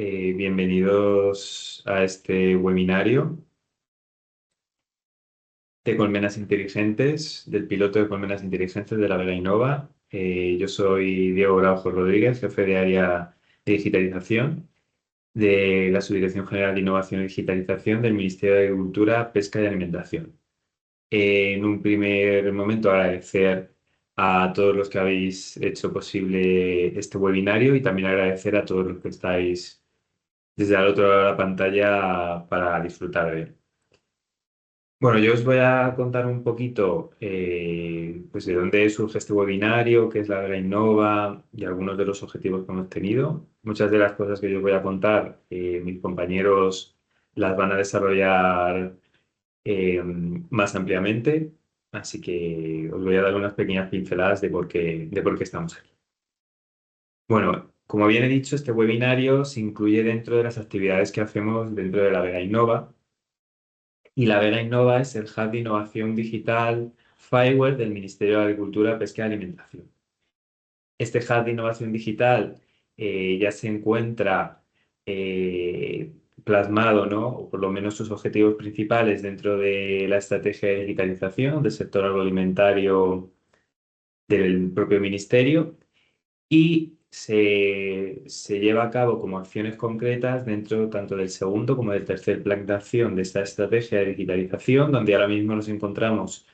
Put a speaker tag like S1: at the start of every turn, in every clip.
S1: Bienvenidos a este webinario de colmenas inteligentes, del piloto de colmenas inteligentes de la Vega Innova. Yo soy Diego Graujo Rodríguez, jefe de área de digitalización de la Subdirección General de Innovación y Digitalización del Ministerio de Agricultura, Pesca y Alimentación. En un primer momento, agradecer a todos los que habéis hecho posible este webinario y también agradecer a todos los que estáis desde el otro lado de la pantalla para disfrutar de él. Bueno, yo os voy a contar un poquito pues de dónde surge este webinario, qué es la Vega Innova y algunos de los objetivos que hemos tenido. Muchas de las cosas que yo os voy a contar, mis compañeros las van a desarrollar más ampliamente, así que os voy a dar unas pequeñas pinceladas de por qué estamos aquí. Bueno, como bien he dicho, este webinario se incluye dentro de las actividades que hacemos dentro de la Vega Innova. Y la Vega Innova es el Hub de Innovación Digital FIWARE del Ministerio de Agricultura, Pesca y Alimentación. Este Hub de Innovación Digital ya se encuentra plasmado, ¿no? O por lo menos sus objetivos principales dentro de la estrategia de digitalización del sector agroalimentario del propio ministerio y se lleva a cabo como acciones concretas dentro tanto del segundo como del tercer plan de acción de esta estrategia de digitalización, donde ahora mismo nos encontramos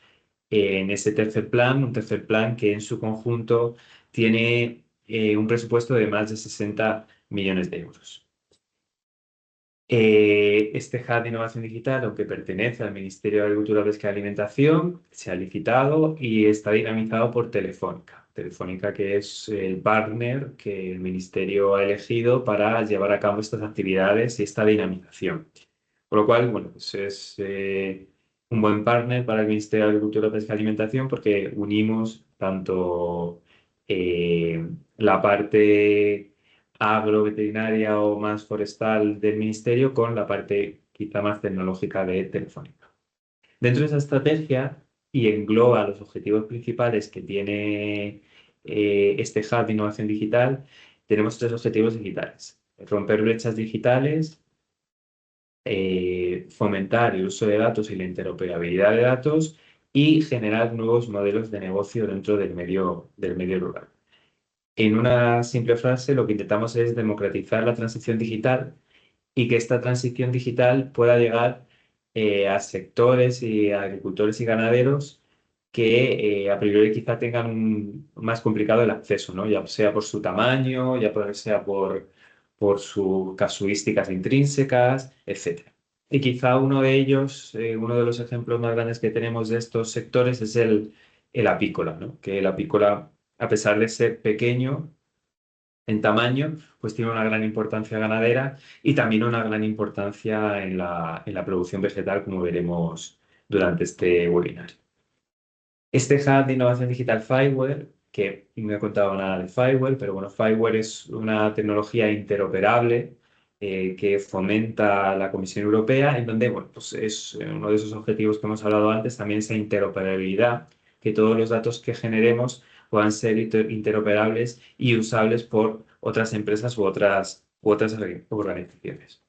S1: en ese tercer plan, un tercer plan que en su conjunto tiene un presupuesto de más de 60 millones de euros. Este Hub de Innovación Digital, aunque pertenece al Ministerio de Agricultura, Pesca y Alimentación, se ha licitado y está dinamizado por Telefónica. Telefónica, que es el partner que el Ministerio ha elegido para llevar a cabo estas actividades y esta dinamización. Por lo cual, bueno, pues es un buen partner para el Ministerio de Agricultura, Pesca y Alimentación porque unimos tanto la parte agroveterinaria o más forestal del ministerio con la parte quizá más tecnológica de Telefónica. Dentro de esa estrategia y engloba los objetivos principales que tiene este hub de innovación digital, tenemos tres objetivos digitales. Romper brechas digitales, fomentar el uso de datos y la interoperabilidad de datos y generar nuevos modelos de negocio dentro del medio rural. En una simple frase, lo que intentamos es democratizar la transición digital y que esta transición digital pueda llegar a sectores y a agricultores y ganaderos que a priori quizá tengan más complicado el acceso, ¿no? Ya sea por su tamaño, sea por sus casuísticas intrínsecas, etc. Y quizá uno de ellos, uno de los ejemplos más grandes que tenemos de estos sectores es el apícola, ¿no? Que el apícola, a pesar de ser pequeño en tamaño, pues tiene una gran importancia ganadera y también una gran importancia en la producción vegetal, como veremos durante este webinar. Este Hub de Innovación Digital FIWARE, que no he contado nada de FIWARE, pero bueno, FIWARE es una tecnología interoperable que fomenta la Comisión Europea, en donde, bueno, pues es uno de esos objetivos que hemos hablado antes, también esa interoperabilidad, que todos los datos que generemos puedan ser interoperables y usables por otras empresas u otras organizaciones.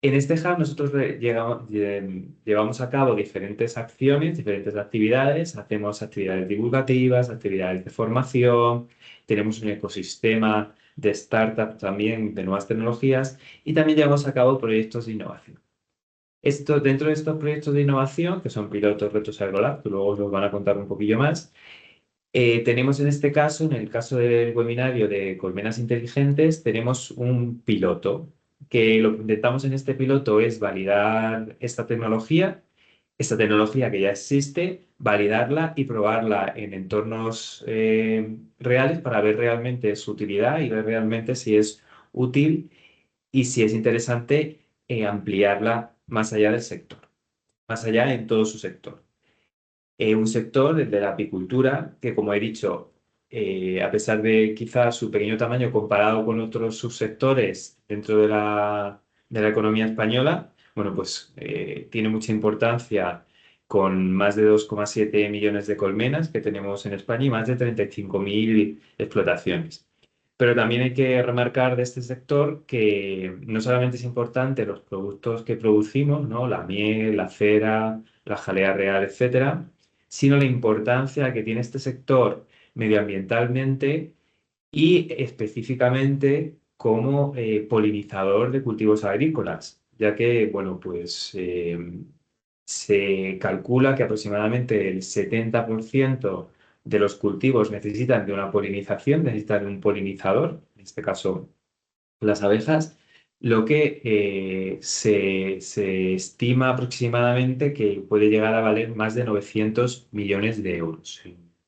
S1: En este hub nosotros llevamos a cabo diferentes acciones, diferentes actividades, hacemos actividades divulgativas, actividades de formación, tenemos un ecosistema de startups también de nuevas tecnologías y también llevamos a cabo proyectos de innovación. Dentro de estos proyectos de innovación, que son pilotos, retos AgroLab, que luego os los van a contar un poquillo más, tenemos en este caso, en el caso del webinario de colmenas inteligentes, tenemos un piloto, que lo que intentamos en este piloto es validar esta tecnología que ya existe, validarla y probarla en entornos reales para ver realmente su utilidad y ver realmente si es útil y si es interesante ampliarla más allá del sector, más allá en todo su sector. Un sector de la apicultura que, como he dicho, a pesar de quizás su pequeño tamaño comparado con otros subsectores dentro de la economía española, bueno, pues tiene mucha importancia con más de 2,7 millones de colmenas que tenemos en España y más de 35.000 explotaciones. Pero también hay que remarcar de este sector que no solamente es importante los productos que producimos, ¿no? La miel, la cera, la jalea real, etcétera, sino la importancia que tiene este sector medioambientalmente y específicamente como polinizador de cultivos agrícolas, ya que, bueno, pues se calcula que aproximadamente el 70% de los cultivos necesitan de una polinización, necesitan de un polinizador, en este caso las abejas, lo que se estima aproximadamente que puede llegar a valer más de 900 millones de euros.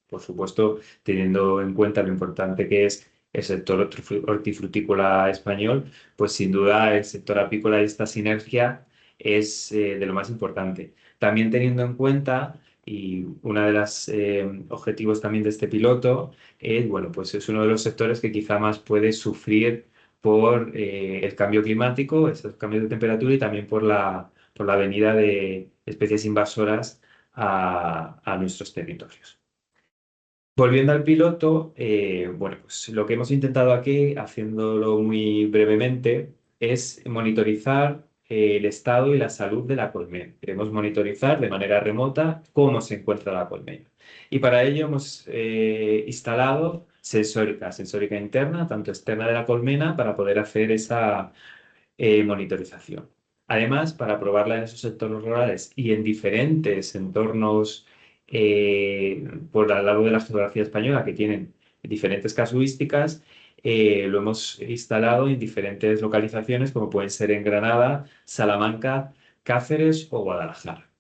S1: Por supuesto, teniendo en cuenta lo importante que es el sector hortifrutícola español, pues sin duda el sector apícola y esta sinergia es de lo más importante. También teniendo en cuenta, y uno de los objetivos también de este piloto es, bueno, pues es uno de los sectores que quizá más puede sufrir por el cambio climático, esos cambios de temperatura y también por la venida de especies invasoras a nuestros territorios. Volviendo al piloto, bueno, pues lo que hemos intentado aquí, haciéndolo muy brevemente, es monitorizar el estado y la salud de la colmena. Queremos monitorizar de manera remota cómo se encuentra la colmena. Y para ello hemos instalado sensórica interna, tanto externa de la colmena, para poder hacer esa monitorización. Además, para probarla en esos entornos rurales y en diferentes entornos por al lado de la geografía española que tienen diferentes casuísticas, lo hemos instalado en diferentes localizaciones como pueden ser en Granada, Salamanca, Cáceres o Guadalajara.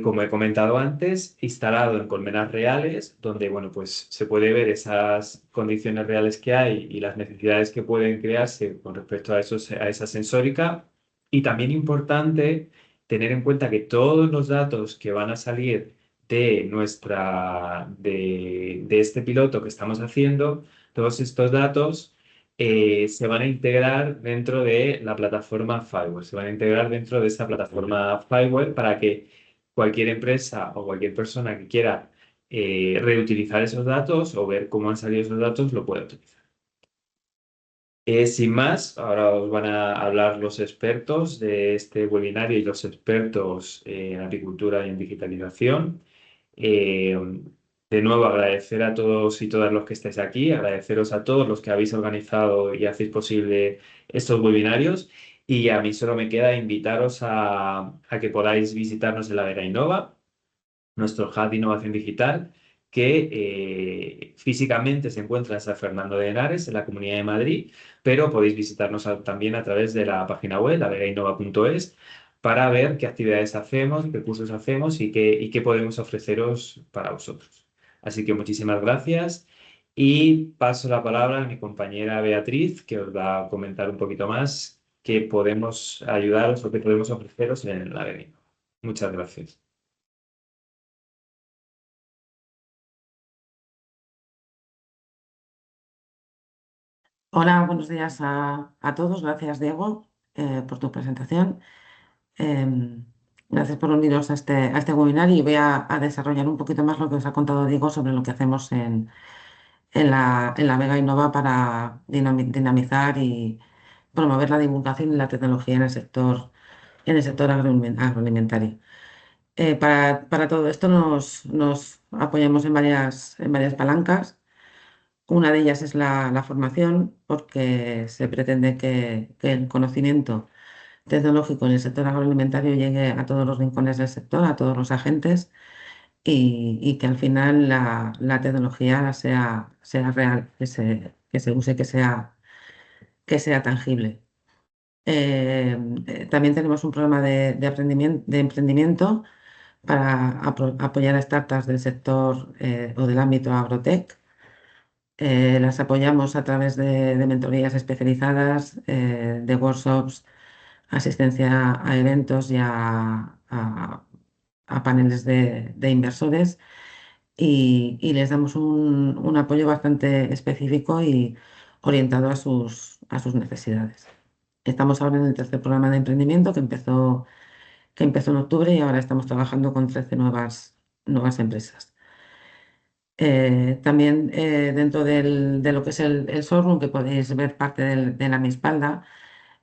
S1: Como he comentado antes, instalado en colmenas reales, donde bueno, pues se puede ver esas condiciones reales que hay y las necesidades que pueden crearse con respecto a, a esa sensórica. Y también importante tener en cuenta que todos los datos que van a salir de este piloto que estamos haciendo, todos estos datos se van a integrar dentro de la plataforma Firewall, se van a integrar dentro de esa plataforma Firewall para que cualquier empresa o cualquier persona que quiera reutilizar esos datos o ver cómo han salido esos datos lo pueda utilizar. Sin más, ahora os van a hablar los expertos de este webinario y los expertos en apicultura y en digitalización. Eh, de nuevo, agradecer a todos y todas los que estáis aquí, agradeceros a todos los que habéis organizado y hacéis posible estos webinarios. Y a mí solo me queda invitaros a que podáis visitarnos en la Vega Innova, nuestro hub de innovación digital, que físicamente se encuentra en San Fernando de Henares, en la Comunidad de Madrid, pero podéis visitarnos también a través de la página web, lavegainova.es, para ver qué actividades hacemos, qué cursos hacemos y qué podemos ofreceros para vosotros. Así que muchísimas gracias y paso la palabra a mi compañera Beatriz, que os va a comentar un poquito más qué podemos ayudaros o qué podemos ofreceros en la Vega Innova. Muchas gracias.
S2: Hola, buenos días a todos. Gracias, Diego, por tu presentación. Em, Gracias por uniros a este webinar y voy a desarrollar un poquito más lo que os ha contado Diego sobre lo que hacemos en la Vega Innova para dinamizar y promover la divulgación y la tecnología en el sector agroalimentario. Para todo esto nos apoyamos en varias palancas. Una de ellas es la formación, porque se pretende que el conocimiento tecnológico en el sector agroalimentario llegue a todos los rincones del sector, a todos los agentes, y que al final la tecnología sea real, que se use, que sea tangible. También tenemos un programa de emprendimiento para apoyar a startups del sector o del ámbito agrotech. Las apoyamos a través de mentorías especializadas, de workshops, asistencia a eventos y a paneles de inversores y les damos un apoyo bastante específico y orientado a sus necesidades. Estamos ahora en el tercer programa de emprendimiento que empezó en octubre y ahora estamos trabajando con 13 nuevas empresas. También dentro de lo que es el showroom, que podéis ver parte de la mi espalda,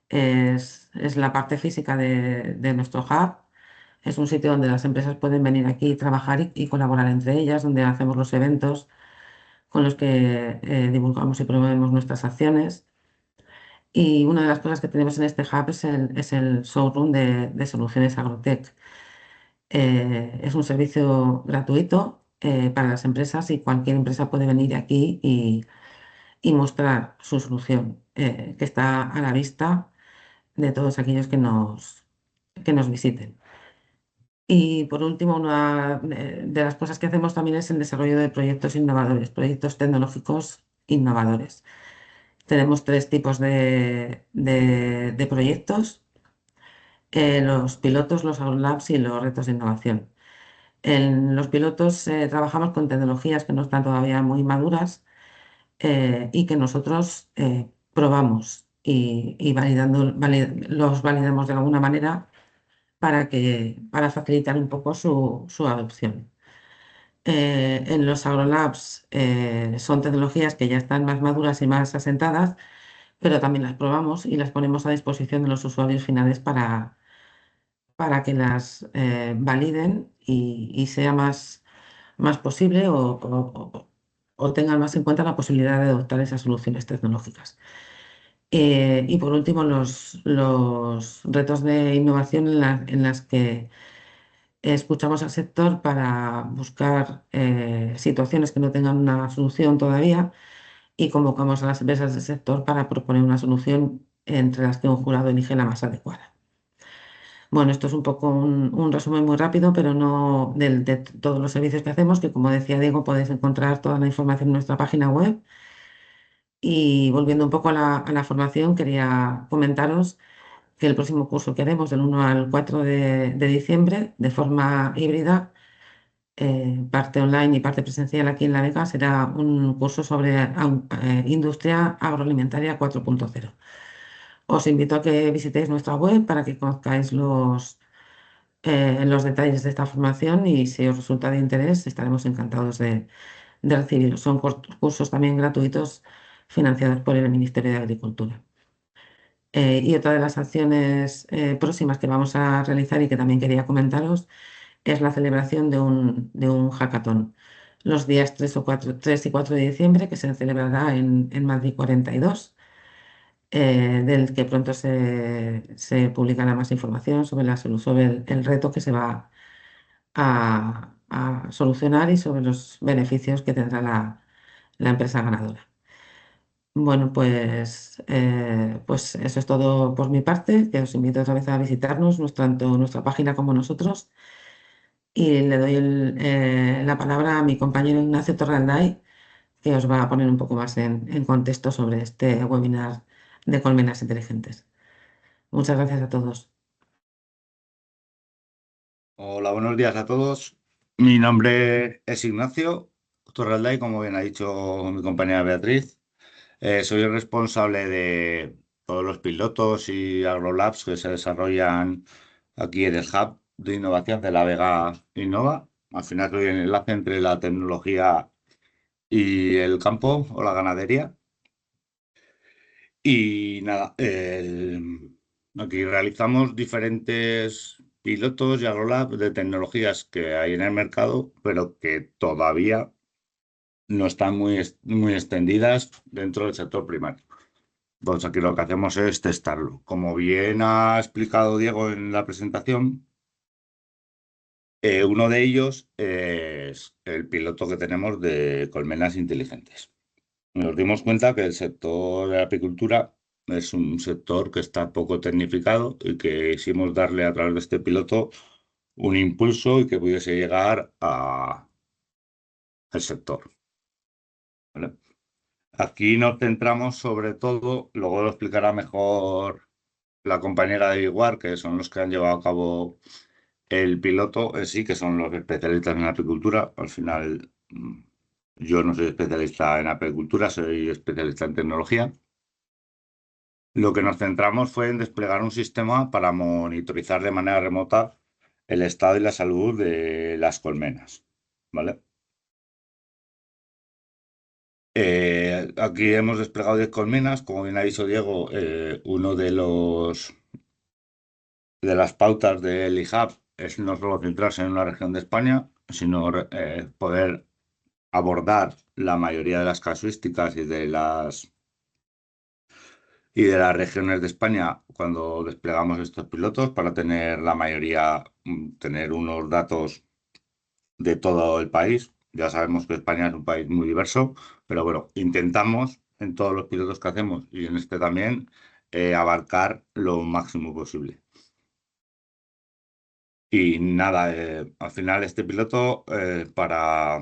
S2: es la parte física de nuestro hub. Es un sitio donde las empresas pueden venir aquí y trabajar y colaborar entre ellas, donde hacemos los eventos con los que divulgamos y promovemos nuestras acciones. Y una de las cosas que tenemos en este hub es el showroom de soluciones Agrotech. Es un servicio gratuito para las empresas y cualquier empresa puede venir aquí y mostrar su solución, que está a la vista de todos aquellos que nos visiten. Y por último, una de las cosas que hacemos también es el desarrollo de proyectos innovadores, proyectos tecnológicos innovadores. Tenemos tres tipos de proyectos: los pilotos, los labs y los retos de innovación. En los pilotos trabajamos con tecnologías que no están todavía muy maduras y que nosotros probamos y los validamos de alguna manera para facilitar un poco su adopción. En los agrolabs son tecnologías que ya están más maduras y más asentadas, pero también las probamos y las ponemos a disposición de los usuarios finales para que las validen y sea más posible o tengan más en cuenta la posibilidad de adoptar esas soluciones tecnológicas. Y por último, los retos de innovación en las que escuchamos al sector para buscar situaciones que no tengan una solución todavía y convocamos a las empresas del sector para proponer una solución entre las que un jurado elige la más adecuada. Bueno, esto es un poco un resumen muy rápido, pero no de todos los servicios que hacemos, que como decía Diego, podéis encontrar toda la información en nuestra página web. Y volviendo un poco a la formación, quería comentaros que el próximo curso que haremos del 1 al 4 de diciembre, de forma híbrida, parte online y parte presencial aquí en La Vega, será un curso sobre industria agroalimentaria 4.0. Os invito a que visitéis nuestra web para que conozcáis los detalles de esta formación y si os resulta de interés estaremos encantados de recibir. Son cursos también gratuitos financiados por el Ministerio de Agricultura. Y otra de las acciones próximas que vamos a realizar y que también quería comentaros es la celebración de un hackathon los días 3 y 4 de diciembre, que se celebrará en Madrid 42, del que pronto se publicará más información sobre el reto que se va a solucionar y sobre los beneficios que tendrá la empresa ganadora. Bueno, pues eso es todo por mi parte, que os invito otra vez a visitarnos, tanto nuestra página como nosotros. Y le doy la palabra a mi compañero Ignacio Torralday, que os va a poner un poco más en contexto sobre este webinar de colmenas inteligentes. Muchas gracias a todos.
S3: Hola, buenos días a todos. Mi nombre es Ignacio Torralday, como bien ha dicho mi compañera Beatriz. Soy el responsable de todos los pilotos y agrolabs que se desarrollan aquí en el Hub de Innovación de La Vega Innova. Al final soy el enlace entre la tecnología y el campo o la ganadería. Y nada, aquí realizamos diferentes pilotos y agrolab de tecnologías que hay en el mercado, pero que todavía no están muy extendidas dentro del sector primario. Pues aquí lo que hacemos es testarlo. Como bien ha explicado Diego en la presentación, uno de ellos es el piloto que tenemos de colmenas inteligentes. Nos dimos cuenta que el sector de la apicultura es un sector que está poco tecnificado y que quisimos darle a través de este piloto un impulso y que pudiese llegar al sector. ¿Vale? Aquí nos centramos sobre todo, luego lo explicará mejor la compañera de Iguar, que son los que han llevado a cabo el piloto en sí, que son los especialistas en apicultura. Al final, yo no soy especialista en apicultura, soy especialista en tecnología. Lo que nos centramos fue en desplegar un sistema para monitorizar de manera remota el estado y la salud de las colmenas, ¿vale? Aquí hemos desplegado 10 colmenas, como bien ha dicho Diego, uno de las pautas del IHAB es no solo centrarse en una región de España, sino poder abordar la mayoría de las casuísticas y de las regiones de España cuando desplegamos estos pilotos para tener la mayoría, tener unos datos de todo el país. Ya sabemos que España es un país muy diverso, pero bueno, intentamos en todos los pilotos que hacemos y en este también abarcar lo máximo posible. Y nada, al final este piloto para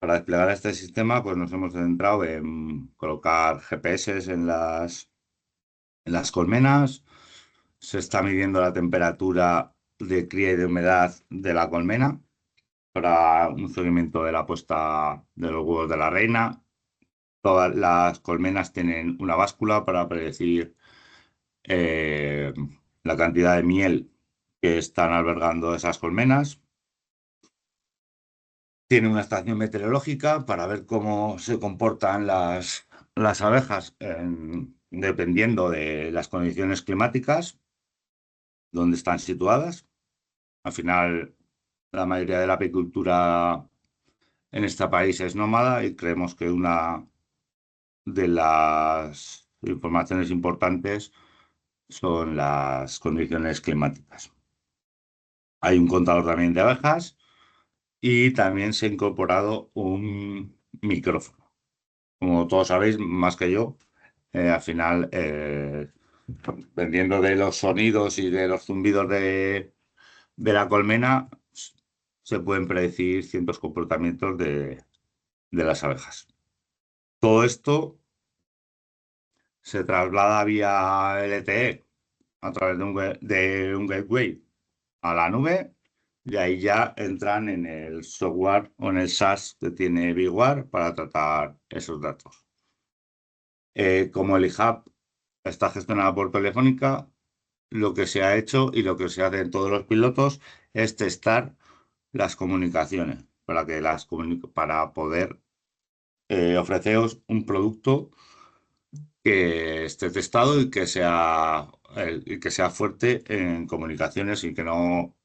S3: desplegar este sistema pues nos hemos centrado en colocar GPS en las colmenas. Se está midiendo la temperatura de cría y de humedad de la colmena para un seguimiento de la puesta de los huevos de la reina. Todas las colmenas tienen una báscula para predecir eh, la cantidad de miel que están albergando esas colmenas. Tiene una estación meteorológica para ver cómo se comportan las abejas dependiendo de las condiciones climáticas donde están situadas. Al final, la mayoría de la apicultura en este país es nómada y creemos que una de las informaciones importantes son las condiciones climáticas. Hay un contador también de abejas y también se ha incorporado un micrófono. Como todos sabéis, más que yo, al final, dependiendo de los sonidos y de los zumbidos de la colmena, se pueden predecir ciertos comportamientos de las abejas. Todo esto se traslada vía LTE a través de un gateway a la nube y ahí ya entran en el software o en el SaaS que tiene BigWare para tratar esos datos. Como el iHub está gestionado por Telefónica, lo que se ha hecho y lo que se hace en todos los pilotos es testar las comunicaciones para poder ofreceros un producto que esté testado y que sea fuerte en comunicaciones y que no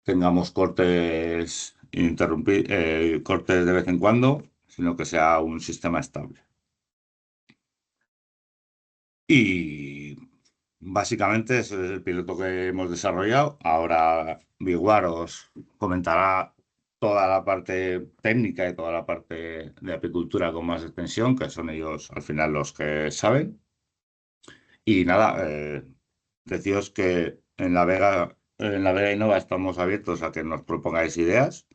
S3: tengamos cortes de vez en cuando, sino que sea un sistema estable. Y básicamente ese es el piloto que hemos desarrollado. Ahora Biguar os comentará toda la parte técnica y toda la parte de apicultura con más extensión, que son ellos al final los que saben. Y nada, deciros que en la Vega Innova estamos abiertos a que nos propongáis ideas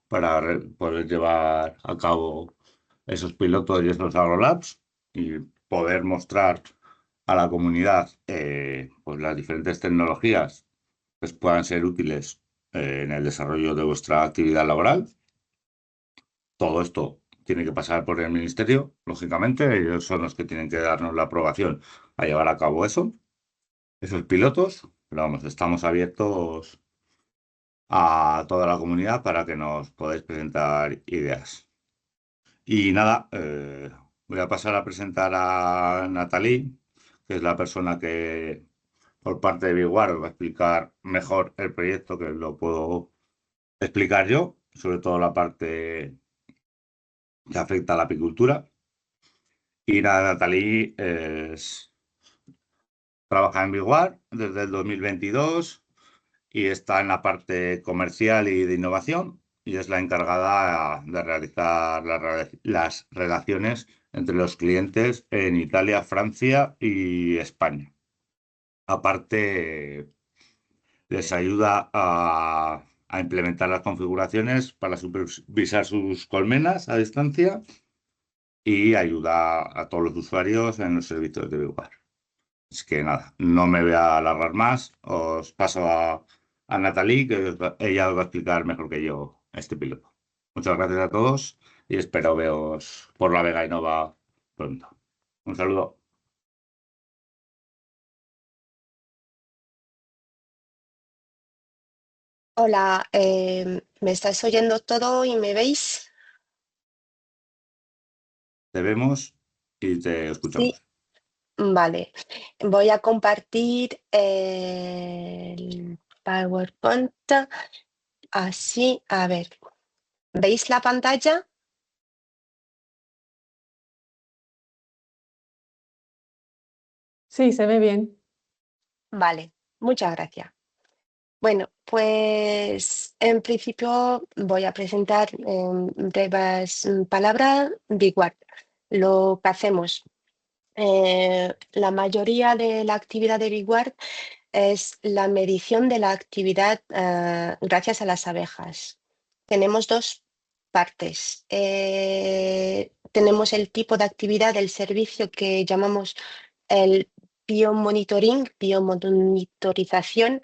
S3: para poder llevar a cabo esos pilotos y esos AgroLabs y poder mostrar a la comunidad pues las diferentes tecnologías que puedan ser útiles en el desarrollo de vuestra actividad laboral. Todo esto tiene que pasar por el ministerio, lógicamente, ellos son los que tienen que darnos la aprobación a llevar a cabo esos pilotos, pero vamos, estamos abiertos a toda la comunidad para que nos podáis presentar ideas. Y nada, voy a pasar a presentar a Natalie, que es la persona que por parte de Biguar os va a explicar mejor el proyecto que lo puedo explicar yo, sobre todo la parte que afecta a la apicultura. Y nada, Natalie trabaja en Biguar desde el 2022 y está en la parte comercial y de innovación y es la encargada de realizar las relaciones entre los clientes en Italia, Francia y España. Aparte, les ayuda a implementar las configuraciones para supervisar sus colmenas a distancia y ayuda a todos los usuarios en los servicios de BigWare. Es que nada, no me voy a alargar más. Os paso a Natalie, que ella os va a explicar mejor que yo este piloto. Muchas gracias a todos y espero veros por la Vega Innova pronto. Un saludo.
S4: Hola, ¿me estáis oyendo todo y me veis?
S3: Te vemos y te escuchamos.
S4: Sí, vale. Voy a compartir el PowerPoint. Así, a ver. ¿Veis la pantalla?
S5: Sí, se ve bien.
S4: Vale, muchas gracias. Bueno, pues en principio voy a presentar en breves palabras BigWard. Lo que hacemos, la mayoría de la actividad de BigWard es la medición de la actividad gracias a las abejas. Tenemos dos partes. Tenemos el tipo de actividad del servicio que llamamos el biomonitorización,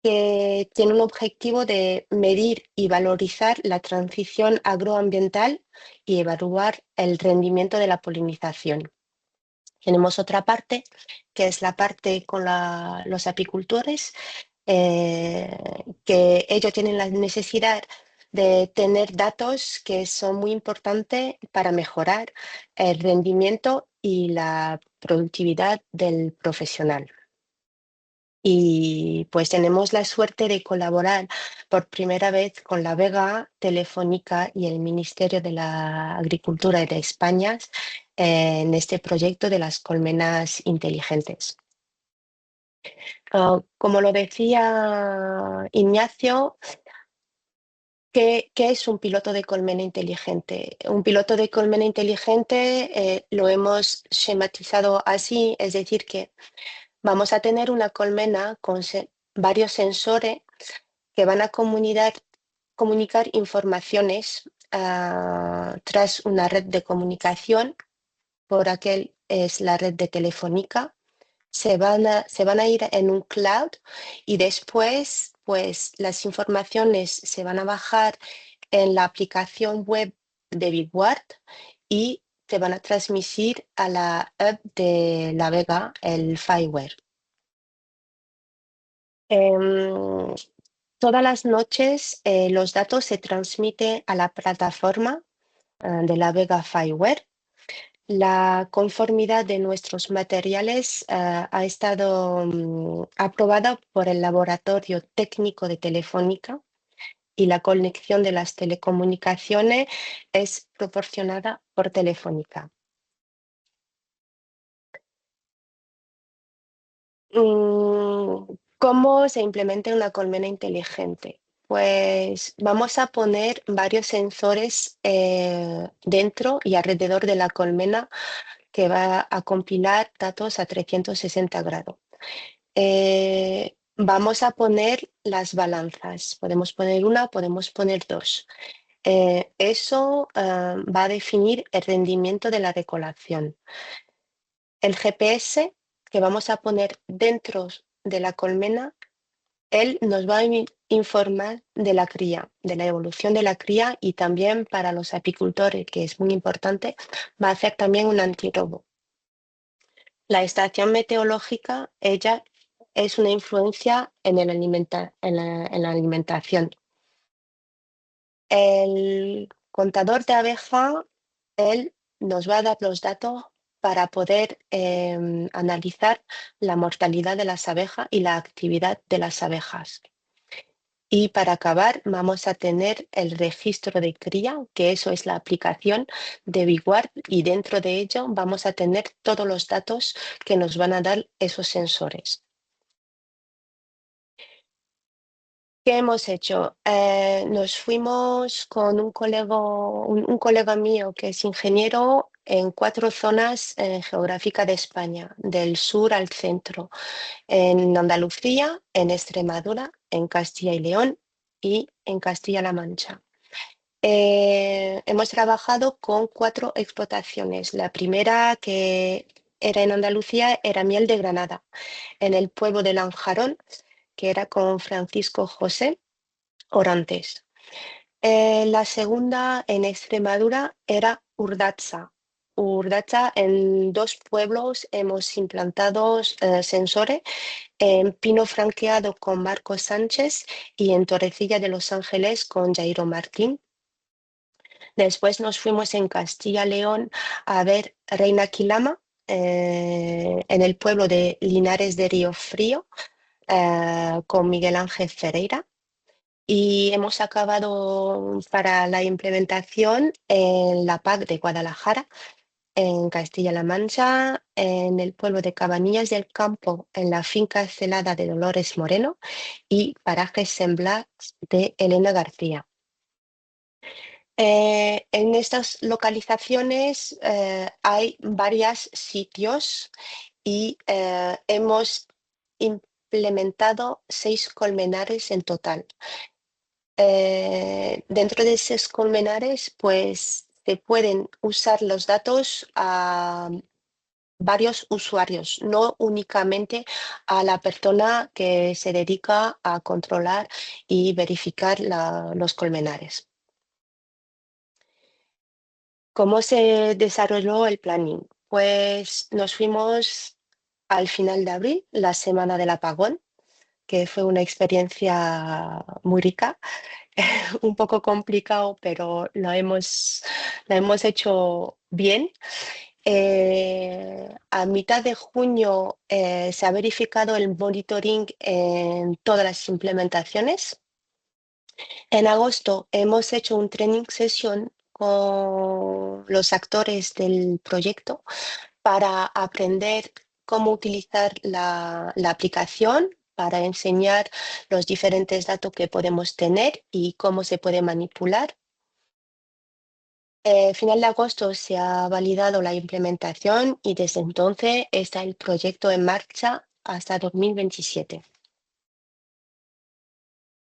S4: que tiene un objetivo de medir y valorizar la transición agroambiental y evaluar el rendimiento de la polinización. Tenemos otra parte, que es la parte con los apicultores, que ellos tienen la necesidad de tener datos que son muy importantes para mejorar el rendimiento y la productividad del profesional. Y pues tenemos la suerte de colaborar por primera vez con la Vega, Telefónica y el Ministerio de la Agricultura de España en este proyecto de las colmenas inteligentes. Como lo decía Ignacio, ¿qué es un piloto de colmena inteligente? Un piloto de colmena inteligente lo hemos schematizado así, es decir, que vamos a tener una colmena con varios sensores que van a comunicar informaciones tras una red de comunicación. Por aquel es la red de Telefónica. Se van a ir en un cloud y después pues las informaciones se van a bajar en la aplicación web de BigWard y te van a transmitir a la app de la Vega, el Fireware. Todas las noches los datos se transmiten a la plataforma de la Vega Fireware. La conformidad de nuestros materiales ha estado aprobada por el Laboratorio Técnico de Telefónica y la conexión de las telecomunicaciones es proporcionada por Telefónica. ¿Cómo se implementa una colmena inteligente? Pues vamos a poner varios sensores dentro y alrededor de la colmena que va a compilar datos a 360 grados. Vamos a poner las balanzas. Podemos poner una, podemos poner dos. Eso va a definir el rendimiento de la recolección. El GPS que vamos a poner dentro de la colmena, él nos va a informar de la cría, de la evolución de la cría, y también para los apicultores, que es muy importante, va a hacer también un antirrobo. La estación meteorológica, ella es una influencia en la alimentación. El contador de abeja, él nos va a dar los datos para poder analizar la mortalidad de las abejas y la actividad de las abejas. Y para acabar, vamos a tener el registro de cría, que eso es la aplicación de BigWard, y dentro de ello vamos a tener todos los datos que nos van a dar esos sensores. ¿Qué hemos hecho? Nos fuimos con un colega mío que es ingeniero en 4 zonas geográficas de España, del sur al centro, en Andalucía, en Extremadura, en Castilla y León y en Castilla-La Mancha. Hemos trabajado con 4 explotaciones. La primera, que era en Andalucía, era Miel de Granada, en el pueblo de Lanjarón, que era con Francisco José Orantes. La segunda, en Extremadura, era Urdaza. Urdaza, en 2 pueblos hemos implantado sensores, en Pino Franqueado con Marcos Sánchez y en Torrecilla de Los Ángeles con Jairo Martín. Después nos fuimos en Castilla-León a ver Reina Quilama en el pueblo de Linares de Río Frío con Miguel Ángel Ferreira. Y hemos acabado para la implementación en la PAC de Guadalajara, en Castilla-La Mancha, en el pueblo de Cabanillas del Campo, en la finca celada de Dolores Moreno y parajes Semblas de Elena García. En estas localizaciones hay varios sitios y hemos implementado 6 colmenares en total. Dentro de esos colmenares, pues se pueden usar los datos a varios usuarios, no únicamente a la persona que se dedica a controlar y verificar los colmenares. ¿Cómo se desarrolló el planning? Pues nos fuimos al final de abril, la semana del apagón, que fue una experiencia muy rica. Un poco complicado, pero lo hemos hecho bien. A mitad de junio se ha verificado el monitoring en todas las implementaciones. En agosto hemos hecho un training session con los actores del proyecto para aprender cómo utilizar la aplicación, para enseñar los diferentes datos que podemos tener y cómo se puede manipular. Final de agosto se ha validado la implementación y desde entonces está el proyecto en marcha hasta 2027.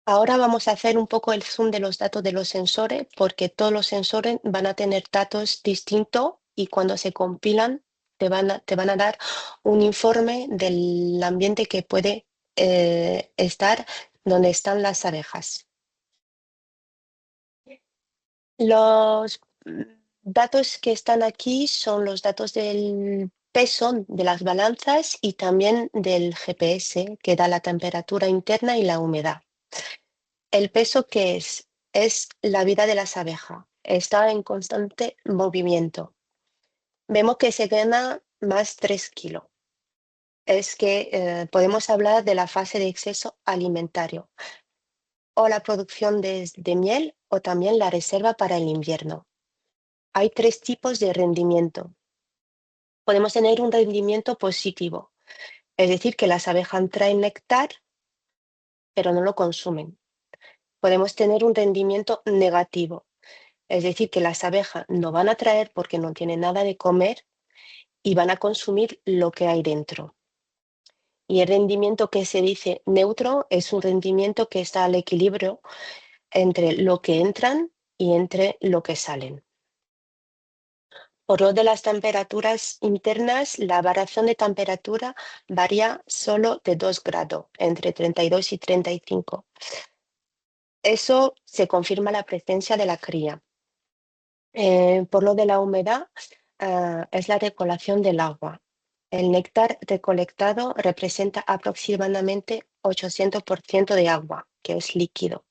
S4: Ahora vamos a hacer un poco el zoom de los datos de los sensores, porque todos los sensores van a tener datos distintos y cuando se compilan te van a dar un informe del ambiente que puede estar donde están las abejas. Los datos que están aquí son los datos del peso de las balanzas y también del GPS, que da la temperatura interna y la humedad. El peso, ¿qué es? Es la vida de las abejas. Está en constante movimiento. Vemos que se gana más 3 kilos. Es que podemos hablar de la fase de exceso alimentario o la producción de miel o también la reserva para el invierno. Hay 3 tipos de rendimiento. Podemos tener un rendimiento positivo, es decir, que las abejas traen néctar, pero no lo consumen. Podemos tener un rendimiento negativo, es decir, que las abejas no van a traer porque no tienen nada de comer y van a consumir lo que hay dentro. Y el rendimiento que se dice neutro es un rendimiento que está al equilibrio entre lo que entran y entre lo que salen. Por lo de las temperaturas internas, la variación de temperatura varía solo de 2 grados, entre 32 y 35. Eso se confirma la presencia de la cría. Por lo de la humedad, es la recolección del agua. El néctar recolectado representa aproximadamente 800% de agua, que es líquido.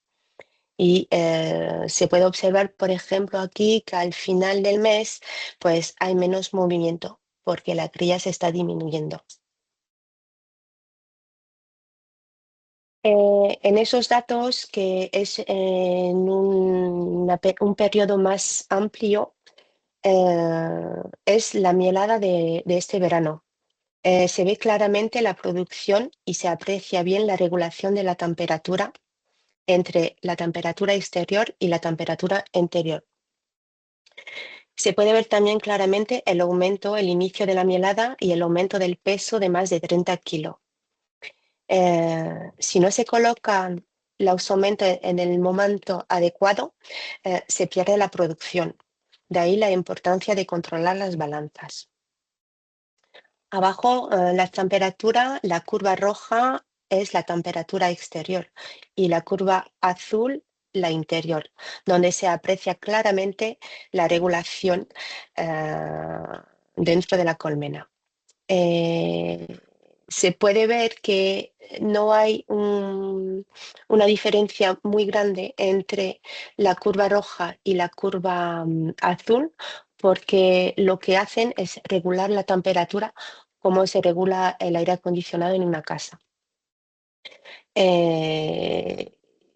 S4: Y se puede observar, por ejemplo, aquí que al final del mes pues hay menos movimiento porque la cría se está disminuyendo. En esos datos, que es en un periodo más amplio, es la mielada de este verano. Se ve claramente la producción y se aprecia bien la regulación de la temperatura entre la temperatura exterior y la temperatura interior. Se puede ver también claramente el aumento, el inicio de la mielada y el aumento del peso de más de 30 kilos. Si no se colocan los aumentos en el momento adecuado, se pierde la producción. De ahí la importancia de controlar las balanzas. Abajo, la temperatura, la curva roja es la temperatura exterior y la curva azul la interior, donde se aprecia claramente la regulación dentro de la colmena. se puede ver que no hay una diferencia muy grande entre la curva roja y la curva azul, porque lo que hacen es regular la temperatura como se regula el aire acondicionado en una casa.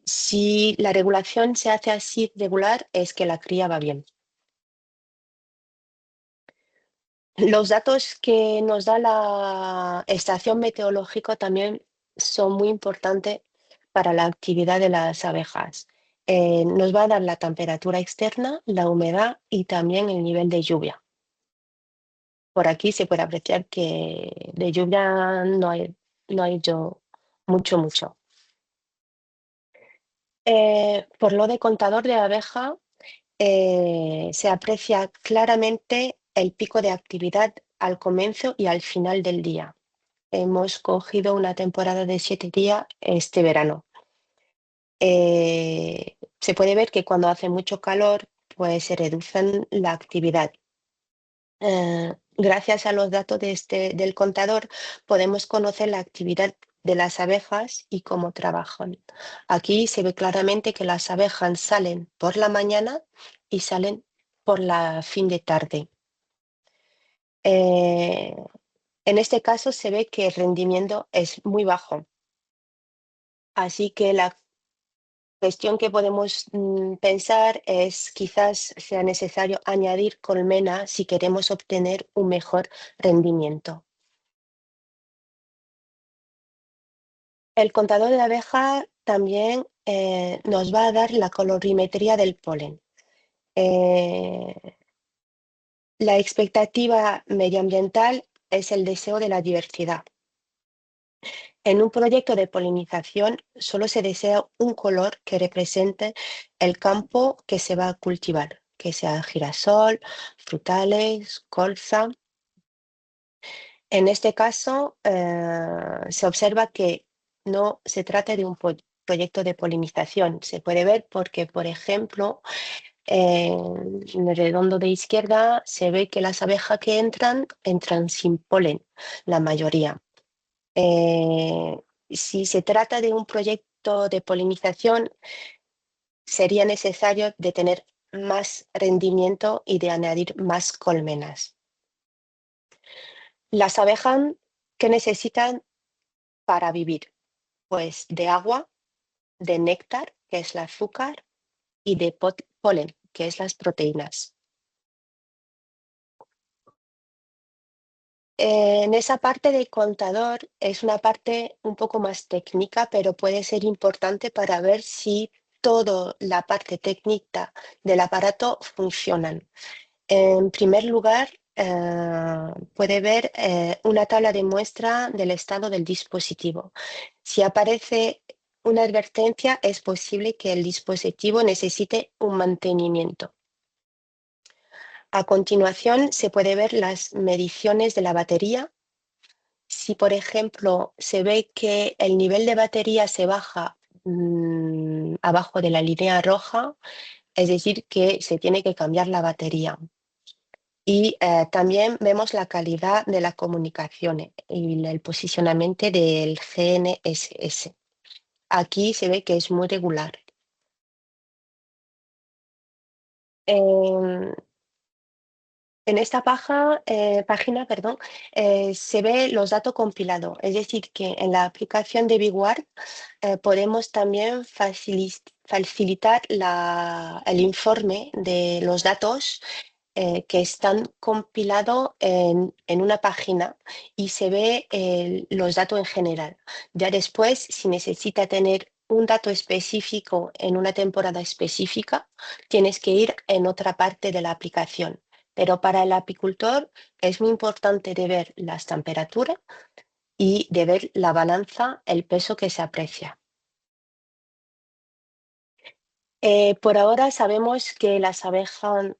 S4: Si la regulación se hace así regular, es que la cría va bien. Los datos que nos da la estación meteorológica también son muy importantes para la actividad de las abejas. Nos va a dar la temperatura externa, la humedad y también el nivel de lluvia. Por aquí se puede apreciar que de lluvia no hay mucho. Por lo de contador de abeja, se aprecia claramente el pico de actividad al comienzo y al final del día. Hemos cogido una temporada de 7 días este verano. Se puede ver que cuando hace mucho calor, pues se reduce la actividad. Gracias a los datos del contador, podemos conocer la actividad de las abejas y cómo trabajan. Aquí se ve claramente que las abejas salen por la mañana y salen por la fin de tarde. En este caso se ve que el rendimiento es muy bajo. Así que la cuestión que podemos pensar es quizás sea necesario añadir colmena si queremos obtener un mejor rendimiento. El contador de abeja también nos va a dar la colorimetría del polen. La expectativa medioambiental es el deseo de la diversidad. En un proyecto de polinización solo se desea un color que represente el campo que se va a cultivar, que sea girasol, frutales, colza. En este caso, se observa que no se trata de un proyecto de polinización. Se puede ver porque, por ejemplo, en el redondo de izquierda se ve que las abejas que entran sin polen, la mayoría. Si se trata de un proyecto de polinización, sería necesario de tener más rendimiento y de añadir más colmenas. Las abejas, ¿qué necesitan para vivir? Pues de agua, de néctar, que es el azúcar, y de polen, que es las proteínas. En esa parte de contador es una parte un poco más técnica, pero puede ser importante para ver si toda la parte técnica del aparato funcionan. En primer lugar, puede ver una tabla de muestra del estado del dispositivo. Si aparece una advertencia, es posible que el dispositivo necesite un mantenimiento. A continuación, se puede ver las mediciones de la batería. Si, por ejemplo, se ve que el nivel de batería se baja abajo de la línea roja, es decir, que se tiene que cambiar la batería. Y también vemos la calidad de la comunicación y el posicionamiento del GNSS. Aquí se ve que es muy regular. En esta página, se ve los datos compilados, es decir, que en la aplicación de BigWard podemos también facilitar el informe de los datos que están compilados en una página y se ve los datos en general. Ya después, si necesita tener un dato específico en una temporada específica, tienes que ir en otra parte de la aplicación. Pero para el apicultor es muy importante de ver las temperaturas y de ver la balanza, el peso que se aprecia. Por ahora sabemos que las abejas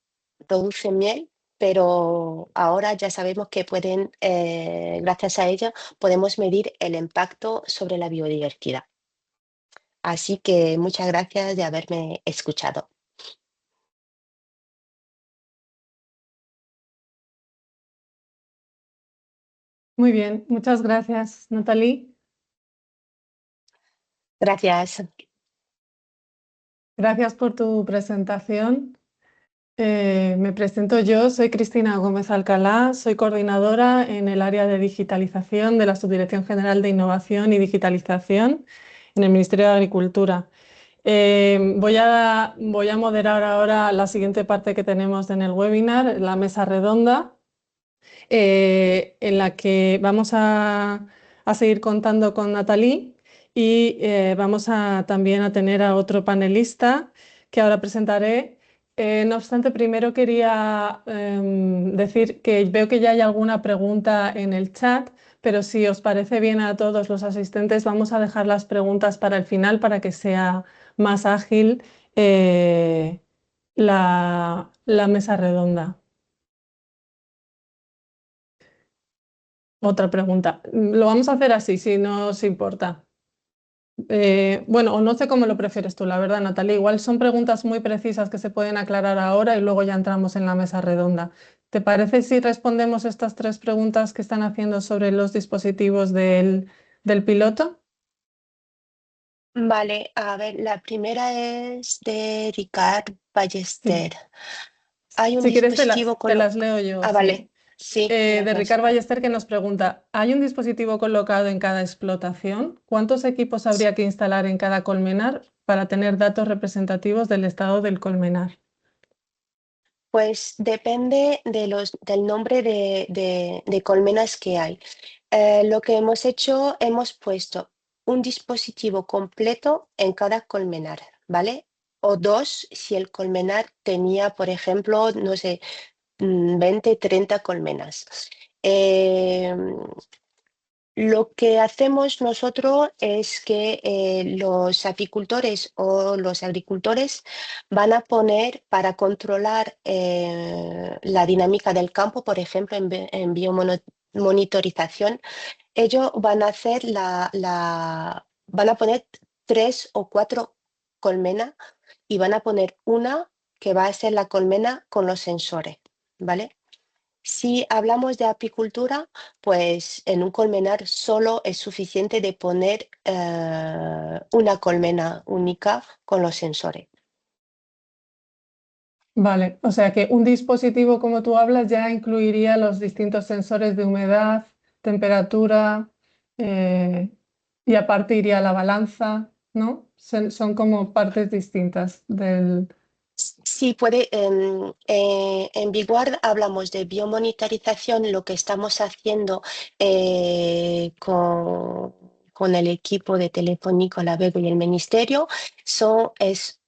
S4: producen miel, pero ahora ya sabemos que gracias a ella, podemos medir el impacto sobre la biodiversidad. Así que muchas gracias de haberme escuchado.
S5: Muy bien, muchas gracias, Natalie.
S4: Gracias.
S5: Gracias por tu presentación. Me presento yo, soy Cristina Gómez Alcalá, soy coordinadora en el área de digitalización de la Subdirección General de Innovación y Digitalización en el Ministerio de Agricultura. Voy a moderar ahora la siguiente parte que tenemos en el webinar, la mesa redonda, en la que vamos a seguir contando con Natalie y vamos también a tener a otro panelista que ahora presentaré. No obstante, primero quería decir que veo que ya hay alguna pregunta en el chat, pero si os parece bien a todos los asistentes, vamos a dejar las preguntas para el final para que sea más ágil la mesa redonda. Otra pregunta. Lo vamos a hacer así, si no os importa. Bueno, o no sé cómo lo prefieres tú, la verdad, Natalia. Igual son preguntas muy precisas que se pueden aclarar ahora y luego ya entramos en la mesa redonda. ¿Te parece si respondemos estas 3 preguntas que están haciendo sobre los dispositivos del piloto?
S4: Vale, a ver, la primera es de Ricard
S5: Sí.
S4: Ballester. Hay un
S5: Si quieres
S4: dispositivo
S5: te las leo yo,
S4: Ah,
S5: sí.
S4: vale, sí,
S5: De
S4: gracias.
S5: Ricard Ballester que nos pregunta, ¿hay un dispositivo colocado en cada explotación? ¿Cuántos equipos habría que instalar en cada colmenar para tener datos representativos del estado del colmenar?
S4: Pues depende del nombre de colmenas que hay. Lo que hemos hecho, hemos puesto un dispositivo completo en cada colmenar, ¿vale? O 2 si el colmenar tenía, por ejemplo, no sé, 20, 30 colmenas. Lo que hacemos nosotros es que los apicultores o los agricultores van a poner para controlar la dinámica del campo, por ejemplo, en biomonitorización, ellos van a hacer van a poner 3 o 4 colmenas y van a poner una que va a ser la colmena con los sensores, ¿vale? Si hablamos de apicultura, pues en un colmenar solo es suficiente de poner una colmena única con los sensores.
S5: Vale, o sea que un dispositivo como tú hablas ya incluiría los distintos sensores de humedad, temperatura y aparte iría la balanza, ¿no? Son como partes distintas del...
S4: Sí, puede. En Biguard hablamos de biomonitorización. Lo que estamos haciendo con el equipo de Telefónica, La Vega y el Ministerio es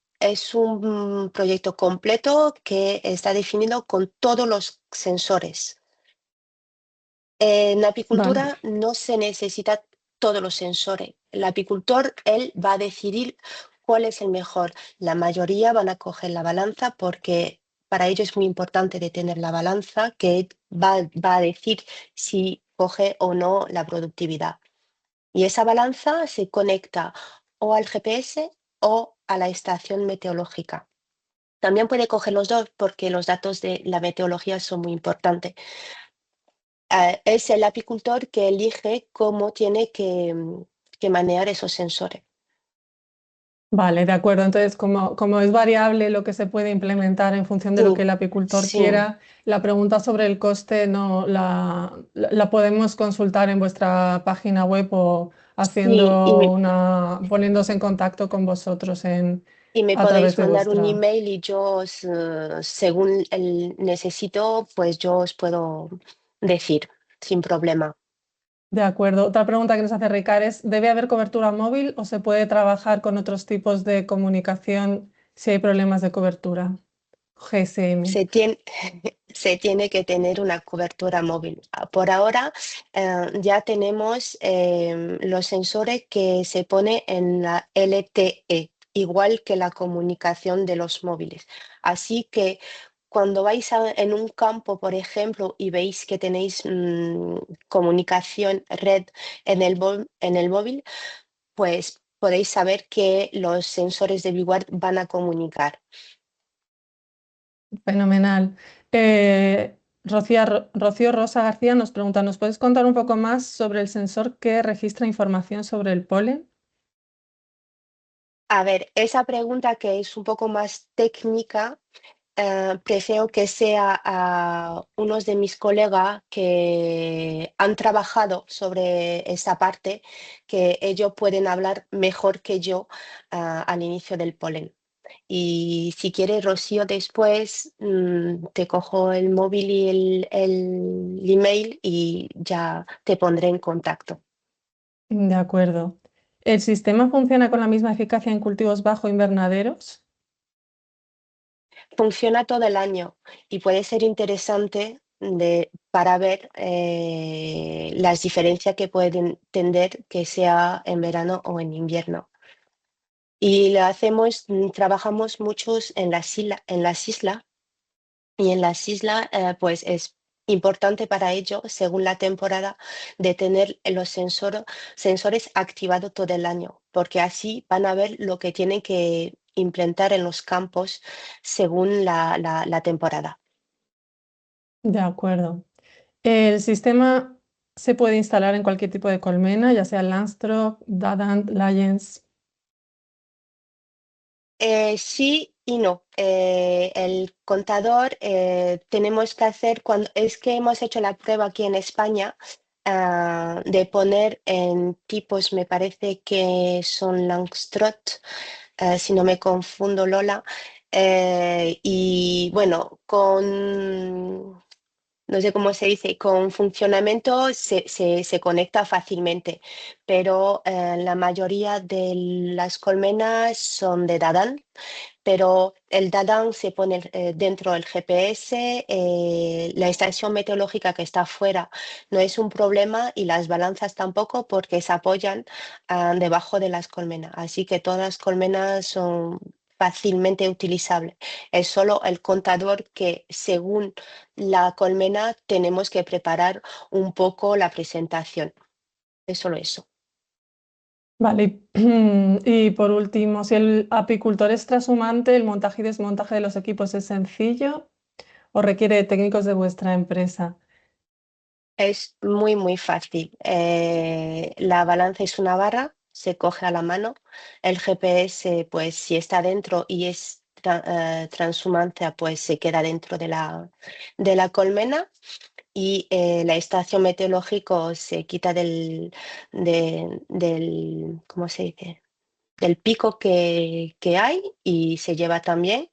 S4: un proyecto completo que está definido con todos los sensores. En apicultura no se necesita todos los sensores. El apicultor, él va a decidir cuál es el mejor. La mayoría van a coger la balanza porque para ellos es muy importante de tener la balanza que va a decir si coge o no la productividad. Y esa balanza se conecta o al GPS o a la estación meteorológica. También puede coger los dos porque los datos de la meteorología son muy importantes. Es el apicultor que elige cómo tiene que manejar esos sensores.
S5: Vale, de acuerdo. Entonces, como es variable lo que se puede implementar en función de lo que el apicultor
S4: Sí.
S5: quiera, la pregunta sobre el coste no la podemos consultar en vuestra página web o poniéndose en contacto con vosotros
S4: Y me
S5: a través
S4: podéis
S5: de
S4: mandar un
S5: vuestra...
S4: email y yo, según el necesito, pues yo os puedo decir sin problema.
S5: De acuerdo. Otra pregunta que nos hace Ricard es, ¿debe haber cobertura móvil o se puede trabajar con otros tipos de comunicación si hay problemas de cobertura? GSM.
S4: Se tiene que tener una cobertura móvil. Por ahora ya tenemos los sensores que se pone en la LTE, igual que la comunicación de los móviles. Así que cuando vais en un campo, por ejemplo, y veis que tenéis comunicación red en el móvil, pues podéis saber que los sensores de Biguard van a comunicar.
S5: Fenomenal. Rocío Rosa García nos pregunta, ¿nos puedes contar un poco más sobre el sensor que registra información sobre el polen?
S4: A ver, esa pregunta que es un poco más técnica, prefiero que sea a unos de mis colegas que han trabajado sobre esa parte, que ellos pueden hablar mejor que yo al inicio del polen. Y si quieres, Rocío, después te cojo el móvil y el email y ya te pondré en contacto.
S5: De acuerdo. ¿El sistema funciona con la misma eficacia en cultivos bajo invernaderos?
S4: Funciona todo el año y puede ser interesante para ver las diferencias que pueden tener, que sea en verano o en invierno. Y lo hacemos, trabajamos muchos en las islas y en las islas pues es importante para ello, según la temporada, de tener los sensores activados todo el año, porque así van a ver lo que tienen que implementar en los campos según la temporada.
S5: De acuerdo. ¿El sistema se puede instalar en cualquier tipo de colmena, ya sea Langstroth, Dadant, Lyens?
S4: Sí y no. El contador tenemos que hacer cuando es que hemos hecho la prueba aquí en España de poner en tipos, me parece que son Langstroth, si no me confundo, Lola. Y bueno, no sé cómo se dice, con funcionamiento se conecta fácilmente, pero la mayoría de las colmenas son de Dadant, pero el Dadant se pone dentro del GPS, la estación meteorológica que está afuera no es un problema y las balanzas tampoco porque se apoyan debajo de las colmenas, así que todas las colmenas son fácilmente utilizables. Es solo el contador que según la colmena tenemos que preparar un poco la presentación. Es solo eso.
S5: Vale. Y por último, si el apicultor es trashumante, ¿el montaje y desmontaje de los equipos es sencillo o requiere de técnicos de vuestra empresa?
S4: Es muy, muy fácil. La balanza es una barra, se coge a la mano. El GPS, pues si está dentro y es transhumancia, pues se queda dentro de la colmena. Y la estación meteorológica se quita ¿cómo se dice? Del pico que hay y se lleva también.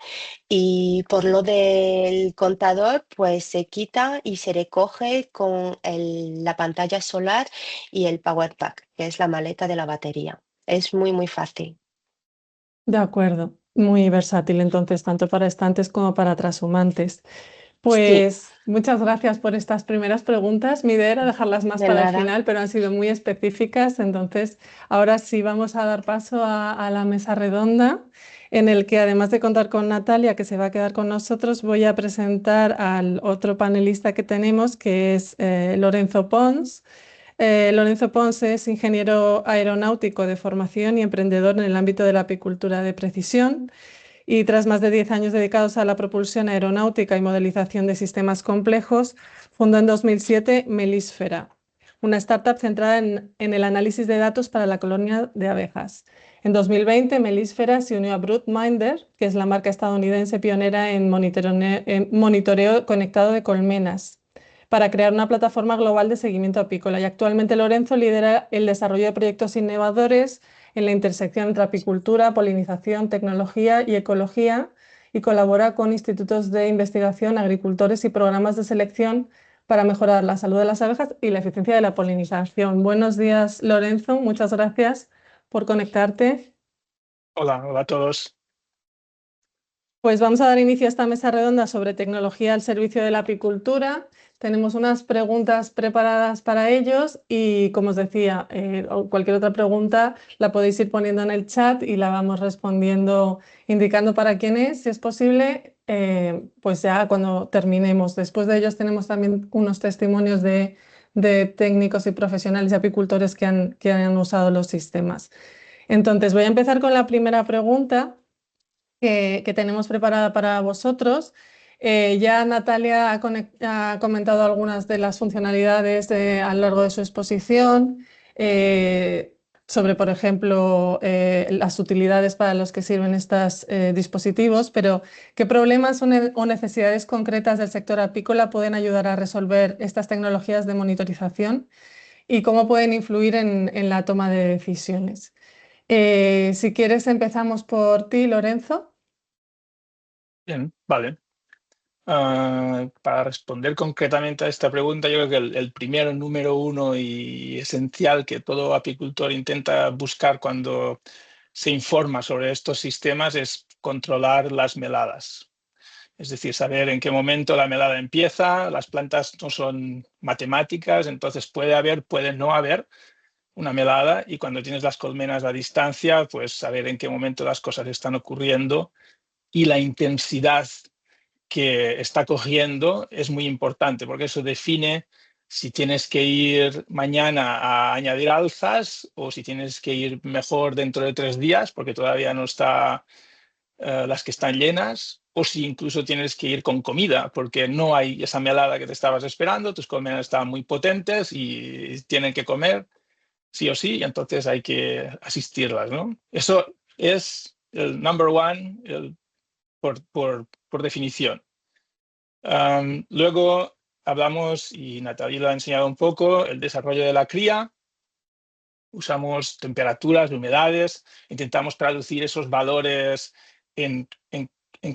S4: Y por lo del contador, pues se quita y se recoge con la pantalla solar y el Power Pack, que es la maleta de la batería. Es muy, muy fácil.
S5: De acuerdo. Muy versátil entonces, tanto para estantes como para trashumantes.
S4: Sí,
S5: Pues muchas gracias por estas primeras preguntas. Mi idea era dejarlas más
S4: de
S5: para el
S4: nada.
S5: final, pero han sido muy específicas. Entonces, ahora sí vamos a dar paso a la mesa redonda, en el que además de contar con Natalia, que se va a quedar con nosotros, voy a presentar al otro panelista que tenemos, que es Lorenzo Pons. Lorenzo Pons es ingeniero aeronáutico de formación y emprendedor en el ámbito de la apicultura de precisión. Y tras más de 10 años dedicados a la propulsión aeronáutica y modelización de sistemas complejos, fundó en 2007 Melísfera, una startup centrada en el análisis de datos para la colonia de abejas. En 2020, Melísfera se unió a Broodminder, que es la marca estadounidense pionera en monitoreo conectado de colmenas, para crear una plataforma global de seguimiento apícola. Y actualmente Lorenzo lidera el desarrollo de proyectos innovadores en la intersección entre apicultura, polinización, tecnología y ecología, y colabora con institutos de investigación, agricultores y programas de selección para mejorar la salud de las abejas y la eficiencia de la polinización. Buenos días, Lorenzo. Muchas gracias por conectarte.
S6: Hola a todos.
S5: Pues vamos a dar inicio a esta mesa redonda sobre tecnología al servicio de la apicultura. Tenemos unas preguntas preparadas para ellos y, como os decía, cualquier otra pregunta la podéis ir poniendo en el chat y la vamos respondiendo, indicando para quién es, si es posible, pues ya cuando terminemos. Después de ellos tenemos también unos testimonios de técnicos y profesionales y apicultores que han usado los sistemas. Entonces, voy a empezar con la primera pregunta que tenemos preparada para vosotros. Ya Natalia ha comentado algunas de las funcionalidades a lo largo de su exposición, sobre, por ejemplo, las utilidades para los que sirven estos dispositivos, pero ¿qué problemas o necesidades concretas del sector apícola pueden ayudar a resolver estas tecnologías de monitorización y cómo pueden influir en la toma de decisiones? Si quieres, empezamos por ti, Lorenzo.
S6: Bien, vale. Para responder concretamente a esta pregunta, yo creo que el primero, número uno y esencial que todo apicultor intenta buscar cuando se informa sobre estos sistemas es controlar las meladas. Es decir, saber en qué momento la melada empieza. Las plantas no son matemáticas, entonces puede haber, puede no haber una melada, y cuando tienes las colmenas a distancia, pues saber en qué momento las cosas están ocurriendo y la intensidad que está cogiendo es muy importante, porque eso define si tienes que ir mañana a añadir alzas o si tienes que ir mejor dentro de 3 días, porque todavía no está las que están llenas, o si incluso tienes que ir con comida, porque no hay esa melada que te estabas esperando, tus colmenas estaban muy potentes y tienen que comer sí o sí, y entonces hay que asistirlas, ¿no? Eso es el number one por definición. Luego hablamos, y Natalia lo ha enseñado un poco, el desarrollo de la cría. Usamos temperaturas, humedades, intentamos traducir esos valores en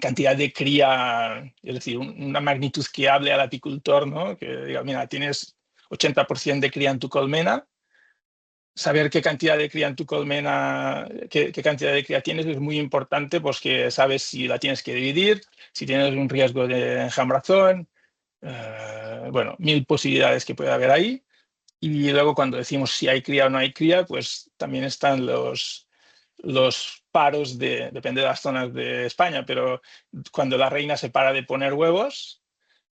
S6: cantidad de cría, es decir, una magnitud que hable al apicultor, ¿no? Que diga, mira, tienes 80% de cría en tu colmena. Saber qué cantidad de cría en tu colmena, qué cantidad de cría tienes es muy importante, pues que sabes si la tienes que dividir, si tienes un riesgo de enjambrazón, bueno, 1000 posibilidades que puede haber ahí. Y luego cuando decimos si hay cría o no hay cría, pues también están los paros, depende de las zonas de España, pero cuando la reina se para de poner huevos,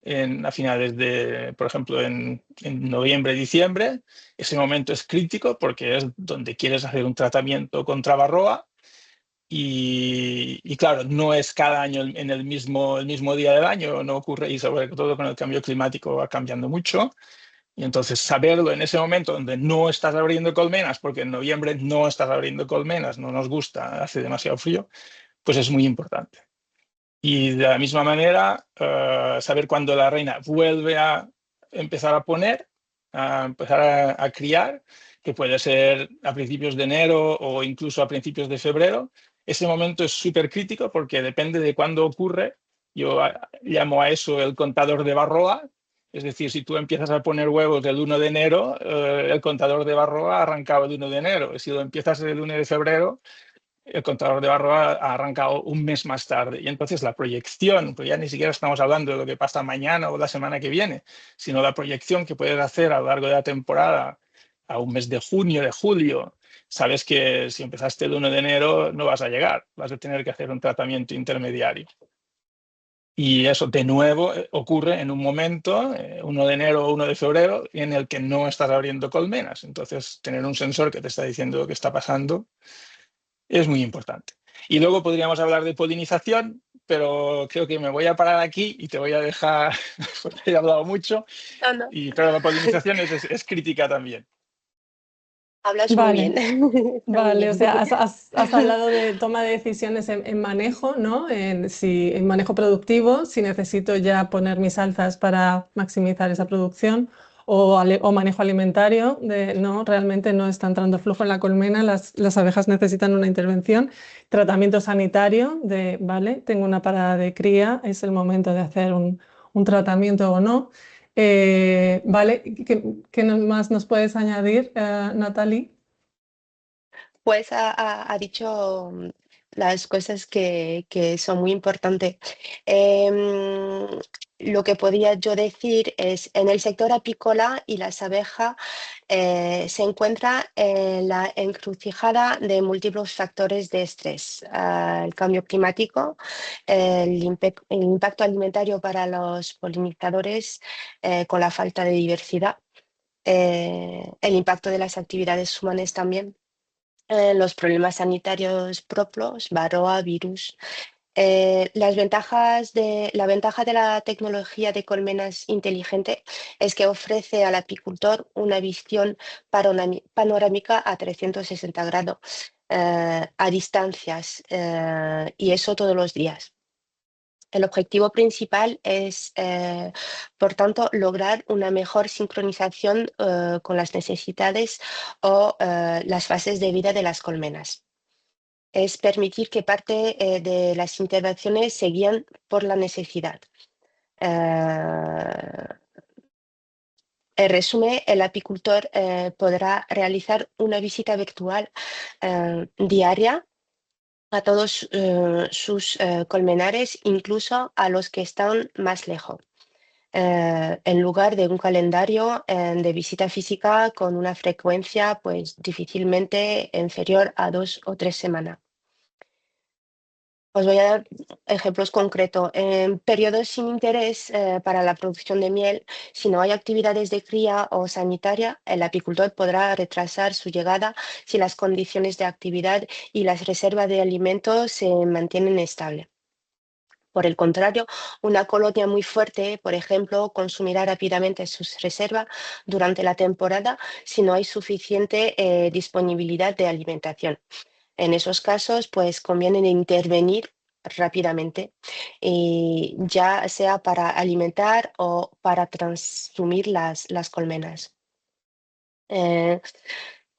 S6: a finales de, por ejemplo, en noviembre, diciembre, ese momento es crítico porque es donde quieres hacer un tratamiento contra varroa y claro, no es cada año en el mismo día del año, no ocurre, y sobre todo con el cambio climático va cambiando mucho. Y entonces saberlo en ese momento donde no estás abriendo colmenas, porque en noviembre no estás abriendo colmenas, no nos gusta, hace demasiado frío, pues es muy importante. Y de la misma manera, saber cuándo la reina vuelve a empezar a poner, a empezar a criar, que puede ser a principios de enero o incluso a principios de febrero. Ese momento es súper crítico porque depende de cuándo ocurre. Yo llamo a eso el contador de varroa. Es decir, si tú empiezas a poner huevos el 1 de enero, el contador de varroa ha arrancado el 1 de enero. Si lo empiezas el 1 de febrero, el contador de varroa ha arrancado un mes más tarde. Y entonces la proyección, pues ya ni siquiera estamos hablando de lo que pasa mañana o la semana que viene, sino la proyección que puedes hacer a lo largo de la temporada, a un mes de junio, de julio. Sabes que si empezaste el 1 de enero no vas a llegar, vas a tener que hacer un tratamiento intermediario. Y eso de nuevo ocurre en un momento, 1 de enero o 1 de febrero, en el que no estás abriendo colmenas. Entonces, tener un sensor que te está diciendo lo que está pasando es muy importante. Y luego podríamos hablar de polinización, pero creo que me voy a parar aquí y te voy a dejar, porque he hablado mucho,
S4: No, no,
S6: pero la polinización es crítica también.
S4: hablas muy
S5: Vale.
S4: bien. Está muy
S5: Vale, o
S4: bien.
S5: sea, has hablado de toma de decisiones en manejo, ¿no? En manejo productivo, si necesito ya poner mis alzas para maximizar esa producción, o manejo alimentario, no, realmente no está entrando flujo en la colmena, las abejas necesitan una intervención, tratamiento sanitario, vale, tengo una parada de cría, es el momento de hacer un tratamiento o no. Vale, ¿qué más nos puedes añadir, Natalie?
S4: Pues ha dicho las cosas que son muy importantes. Lo que podría yo decir es, en el sector apícola y las abejas se encuentra en la encrucijada de múltiples factores de estrés. El cambio climático, el impacto alimentario para los polinizadores con la falta de diversidad, el impacto de las actividades humanas también, los problemas sanitarios propios, varroa, virus, La ventaja de la tecnología de colmenas inteligente es que ofrece al apicultor una visión panorámica a 360 grados a distancias y eso todos los días. El objetivo principal es, por tanto, lograr una mejor sincronización con las necesidades o las fases de vida de las colmenas. Es permitir que parte de las intervenciones se guíen por la necesidad. En resumen, el apicultor podrá realizar una visita virtual diaria a todos sus colmenares, incluso a los que están más lejos, en lugar de un calendario de visita física con una frecuencia pues, difícilmente inferior a 2 o 3 semanas. Os voy a dar ejemplos concretos. En periodos sin interés para la producción de miel, si no hay actividades de cría o sanitaria, el apicultor podrá retrasar su llegada si las condiciones de actividad y las reservas de alimentos se mantienen estables. Por el contrario, una colonia muy fuerte, por ejemplo, consumirá rápidamente sus reservas durante la temporada si no hay suficiente disponibilidad de alimentación. En esos casos, pues conviene intervenir rápidamente, ya sea para alimentar o para consumir las colmenas.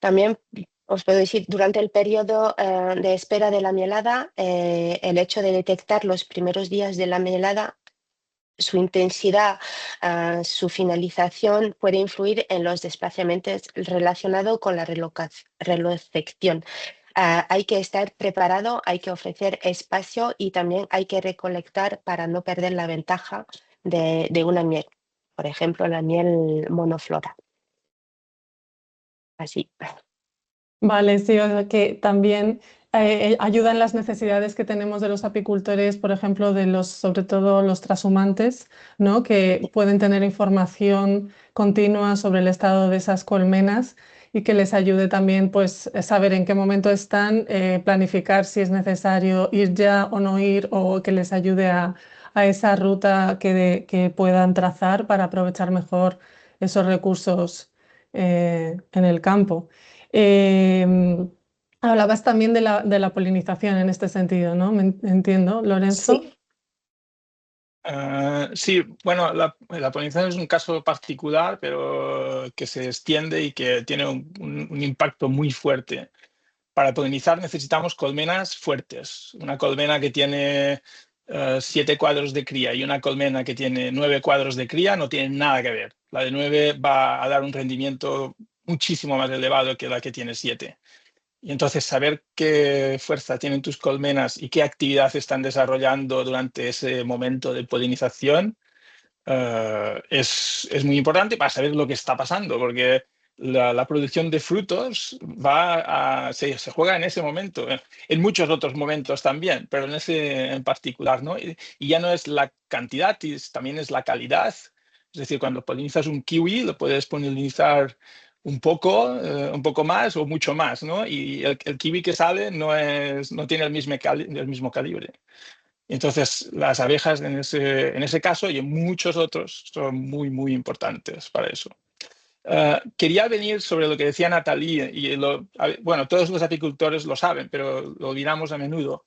S4: También os puedo decir, durante el periodo de espera de la mielada, el hecho de detectar los primeros días de la mielada, su intensidad, su finalización puede influir en los desplazamientos relacionados con la relocección. Hay que estar preparado, hay que ofrecer espacio y también hay que recolectar para no perder la ventaja de una miel, por ejemplo, la miel monoflora. Así.
S5: Vale, sí, o sea que también ayuda en las necesidades que tenemos de los apicultores, por ejemplo, sobre todo los trashumantes, ¿no? Que pueden tener información continua sobre el estado de esas colmenas y que les ayude también pues, saber en qué momento están, planificar si es necesario ir ya o no ir, o que les ayude a esa ruta que puedan trazar para aprovechar mejor esos recursos en el campo. Hablabas también de la polinización en este sentido, ¿no? Entiendo, Lorenzo.
S4: Sí.
S6: Sí, bueno, la polinización es un caso particular, pero que se extiende y que tiene un impacto muy fuerte. Para polinizar necesitamos colmenas fuertes. Una colmena que tiene 7 cuadros de cría y una colmena que tiene 9 cuadros de cría no tienen nada que ver. La de 9 va a dar un rendimiento muchísimo más elevado que la que tiene 7. Y entonces saber qué fuerza tienen tus colmenas y qué actividad están desarrollando durante ese momento de polinización es muy importante para saber lo que está pasando, porque la producción de frutos se juega en ese momento, en muchos otros momentos también, pero en ese en particular, ¿no? Y ya no es la cantidad, también es la calidad. Es decir, cuando polinizas un kiwi, lo puedes polinizar un poco más o mucho más, ¿no? Y el kiwi que sale no tiene el mismo calibre. Entonces, las abejas en ese caso y en muchos otros son muy, muy importantes para eso. Quería venir sobre lo que decía Nathalie, y bueno, todos los apicultores lo saben, pero lo olvidamos a menudo.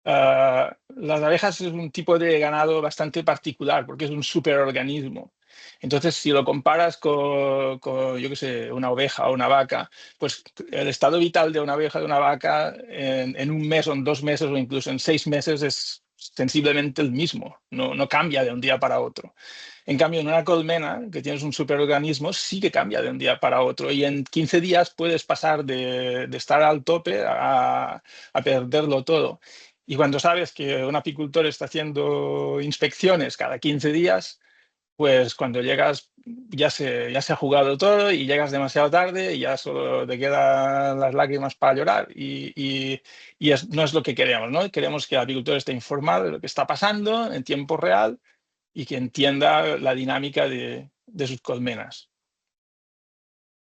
S6: Las abejas es un tipo de ganado bastante particular porque es un superorganismo. Entonces, si lo comparas con yo qué sé, una oveja o una vaca, pues el estado vital de una abeja, de una vaca, en un mes o en 2 meses o incluso en 6 meses es sensiblemente el mismo, no cambia de un día para otro. En cambio, en una colmena, que tienes un superorganismo, sí que cambia de un día para otro y en 15 días puedes pasar de estar al tope a perderlo todo. Y cuando sabes que un apicultor está haciendo inspecciones cada 15 días, pues cuando llegas ya se ha jugado todo y llegas demasiado tarde y ya solo te quedan las lágrimas para llorar. Y no es lo que queremos, ¿no? Queremos que el apicultor esté informado de lo que está pasando en tiempo real y que entienda la dinámica de sus colmenas.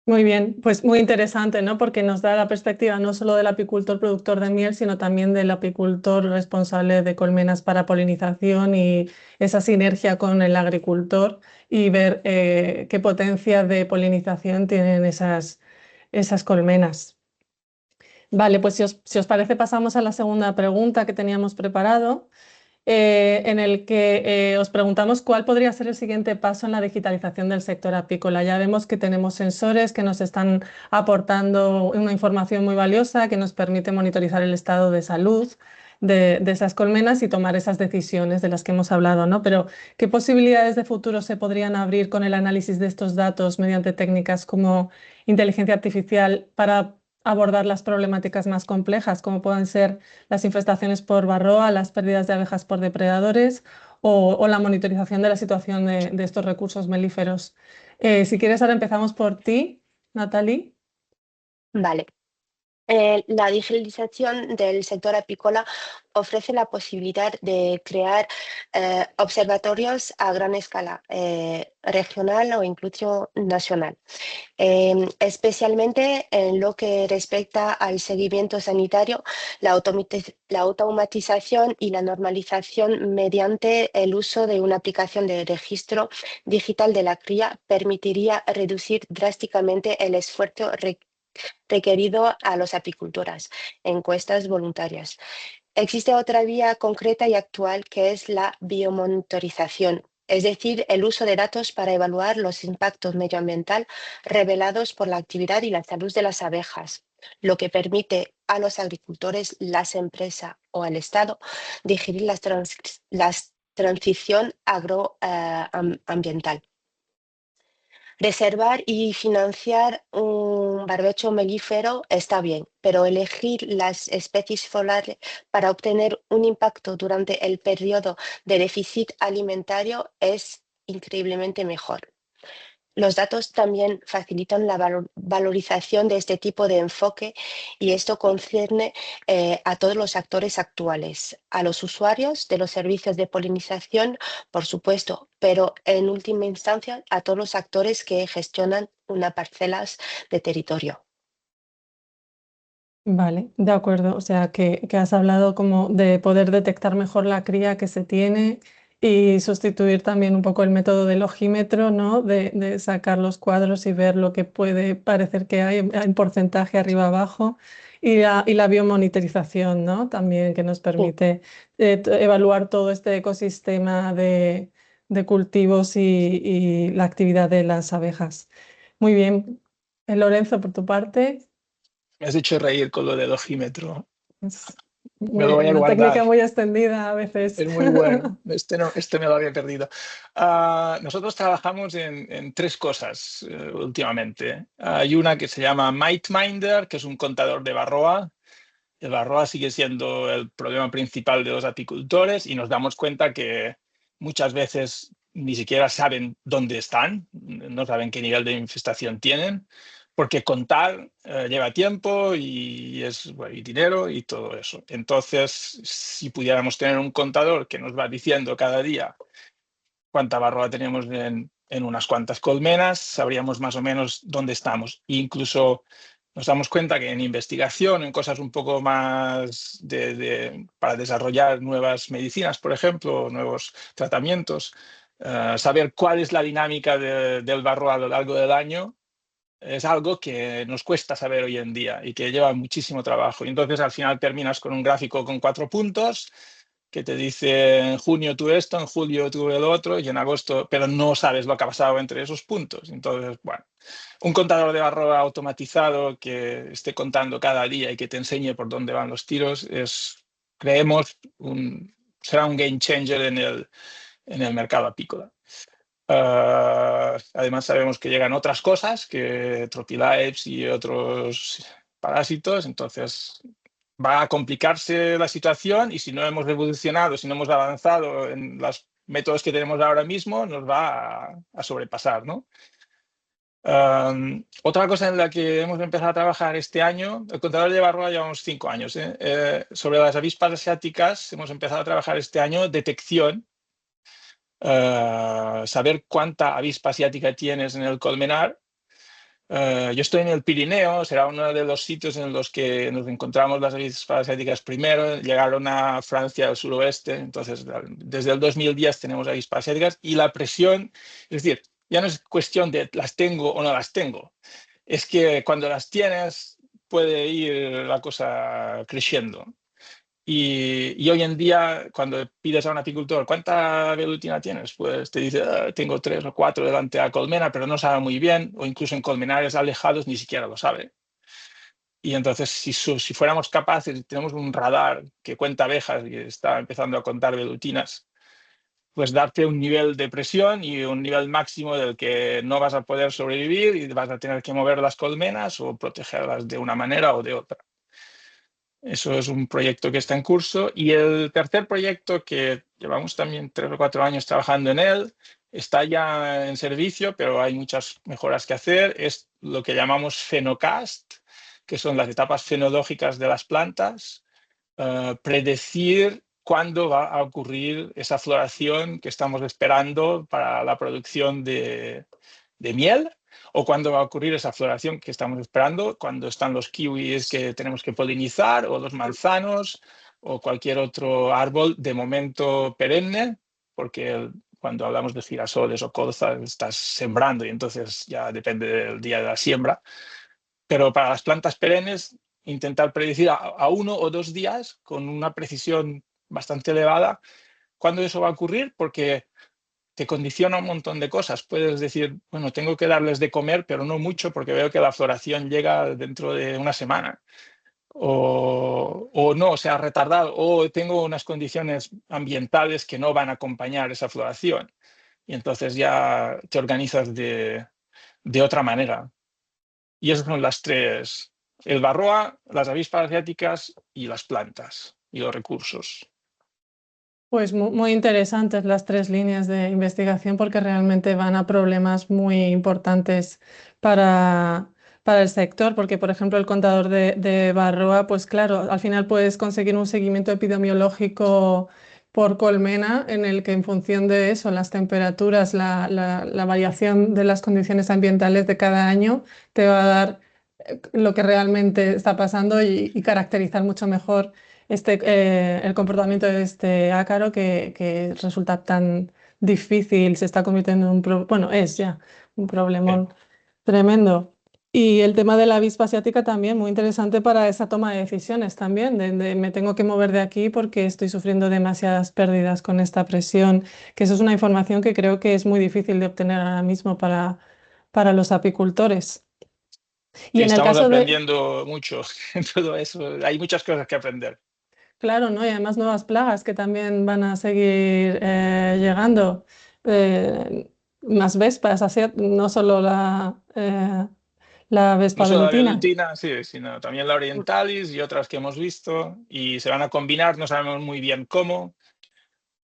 S5: Muy bien, pues muy interesante, ¿no? Porque nos da la perspectiva no solo del apicultor productor de miel, sino también del apicultor responsable de colmenas para polinización y esa sinergia con el agricultor y ver qué potencia de polinización tienen esas colmenas. Vale, pues si os parece pasamos a la segunda pregunta que teníamos preparado. En el que os preguntamos cuál podría ser el siguiente paso en la digitalización del sector apícola. Ya vemos que tenemos sensores que nos están aportando una información muy valiosa que nos permite monitorizar el estado de salud de esas colmenas y tomar esas decisiones de las que hemos hablado, ¿no? Pero, ¿qué posibilidades de futuro se podrían abrir con el análisis de estos datos mediante técnicas como inteligencia artificial para abordar las problemáticas más complejas, como pueden ser las infestaciones por varroa, las pérdidas de abejas por depredadores o la monitorización de la situación de estos recursos melíferos? Si quieres, ahora empezamos por ti, Natalie.
S4: Vale. La digitalización del sector apícola ofrece la posibilidad de crear observatorios a gran escala, regional o incluso nacional. Especialmente en lo que respecta al seguimiento sanitario, la automatización y la normalización mediante el uso de una aplicación de registro digital de la cría permitiría reducir drásticamente el esfuerzo requerido a los apicultores, encuestas voluntarias. Existe otra vía concreta y actual que es la biomonitorización, es decir, el uso de datos para evaluar los impactos medioambientales revelados por la actividad y la salud de las abejas, lo que permite a los agricultores, las empresas o al Estado digerir la transición agroambiental. Reservar y financiar un barbecho melífero está bien, pero elegir las especies folares para obtener un impacto durante el periodo de déficit alimentario es increíblemente mejor. Los datos también facilitan la valorización de este tipo de enfoque y esto concierne a todos los actores actuales, a los usuarios de los servicios de polinización, por supuesto, pero en última instancia a todos los actores que gestionan unas parcelas de territorio.
S5: Vale, de acuerdo. O sea, que has hablado como de poder detectar mejor la cría que se tiene y sustituir también un poco el método del ojímetro, ¿no? De sacar los cuadros y ver lo que puede parecer que hay en porcentaje arriba abajo. Y la biomonitorización, ¿no? También que nos
S4: Sí.
S5: permite evaluar todo este ecosistema de cultivos y la actividad de las abejas. Muy bien. Lorenzo, por tu parte.
S6: Me has hecho reír con lo del ojímetro.
S5: Es
S6: Me lo voy a
S5: una
S6: guardar.
S5: técnica muy extendida a veces.
S6: Es muy bueno. Este me lo había perdido. Nosotros trabajamos en tres cosas últimamente. Hay una que se llama MiteMinder, que es un contador de varroa. El varroa sigue siendo el problema principal de los apicultores y nos damos cuenta que muchas veces ni siquiera saben dónde están, no saben qué nivel de infestación tienen, porque contar lleva tiempo y es y dinero y todo eso. Entonces, si pudiéramos tener un contador que nos va diciendo cada día cuánta varroa tenemos en unas cuantas colmenas, sabríamos más o menos dónde estamos. E incluso nos damos cuenta que en investigación, en cosas un poco más para desarrollar nuevas medicinas, por ejemplo, nuevos tratamientos, saber cuál es la dinámica del varroa a lo largo del año es algo que nos cuesta saber hoy en día y que lleva muchísimo trabajo. Y entonces al final terminas con un gráfico con 4 puntos que te dice en junio tuve esto, en julio tuve el otro y en agosto, pero no sabes lo que ha pasado entre esos puntos. Entonces, bueno, un contador de varroa automatizado que esté contando cada día y que te enseñe por dónde van los tiros creemos, será un game changer en el mercado apícola. Además sabemos que llegan otras cosas, que Tropilaids y otros parásitos, entonces va a complicarse la situación y si no hemos evolucionado, si no hemos avanzado en los métodos que tenemos ahora mismo, nos va a sobrepasar, ¿no? Otra cosa en la que hemos empezado a trabajar este año, el contador de varroa llevamos 5 años, sobre las avispas asiáticas hemos empezado a trabajar este año detección, saber cuánta avispa asiática tienes en el colmenar Yo estoy en el Pirineo, será uno de los sitios en los que nos encontramos las avispas asiáticas primero. Llegaron a Francia al suroeste, entonces desde el 2010 tenemos avispas asiáticas y la presión, es decir, ya no es cuestión de las tengo o no las tengo, es que cuando las tienes puede ir la cosa creciendo. Y hoy en día, cuando pides a un apicultor, ¿cuánta velutina tienes? Pues te dice, tengo 3 o 4 delante de la colmena, pero no sabe muy bien, o incluso en colmenares alejados ni siquiera lo sabe. Y entonces, si fuéramos capaces, tenemos un radar que cuenta abejas y está empezando a contar velutinas, pues darte un nivel de presión y un nivel máximo del que no vas a poder sobrevivir y vas a tener que mover las colmenas o protegerlas de una manera o de otra. Eso es un proyecto que está en curso. Y el tercer proyecto, que llevamos también 3 o 4 años trabajando en él, está ya en servicio, pero hay muchas mejoras que hacer. Es lo que llamamos Fenocast, que son las etapas fenológicas de las plantas. Predecir cuándo va a ocurrir esa floración que estamos esperando para la producción de miel, o cuándo va a ocurrir esa floración que estamos esperando cuando están los kiwis que tenemos que polinizar, o los manzanos, o cualquier otro árbol de momento perenne, porque cuando hablamos de girasoles o colzas estás sembrando y entonces ya depende del día de la siembra. Pero para las plantas perennes, intentar predecir a 1 o 2 días con una precisión bastante elevada cuándo eso va a ocurrir, porque te condiciona un montón de cosas. Puedes decir, bueno, tengo que darles de comer, pero no mucho porque veo que la floración llega dentro de una semana. O no, se ha retardado, o tengo unas condiciones ambientales que no van a acompañar esa floración. Y entonces ya te organizas de otra manera. Y esas son las 3, el varroa, las avispas asiáticas y las plantas y los recursos.
S5: Pues muy interesantes las 3 líneas de investigación porque realmente van a problemas muy importantes para el sector, porque por ejemplo el contador de varroa, pues claro, al final puedes conseguir un seguimiento epidemiológico por colmena en el que en función de eso, las temperaturas, la variación de las condiciones ambientales de cada año te va a dar lo que realmente está pasando y caracterizar mucho mejor el comportamiento de este ácaro que resulta tan difícil, se está convirtiendo en bueno, es ya un problemón tremendo. Y el tema de la avispa asiática también, muy interesante para esa toma de decisiones también, de me tengo que mover de aquí porque estoy sufriendo demasiadas pérdidas con esta presión, que eso es una información que creo que es muy difícil de obtener ahora mismo para los apicultores. Y
S6: Sí,
S5: en el
S6: estamos
S5: caso de...
S6: aprendiendo mucho en todo eso. Hay muchas cosas que aprender.
S5: Claro, ¿no? Y además nuevas plagas que también van a seguir llegando. Más vespas, así, no solo la
S6: No
S5: vespa
S6: solo la
S5: velutina.
S6: velutina, sí, sino también la orientalis y otras que hemos visto. Y se van a combinar, no sabemos muy bien cómo,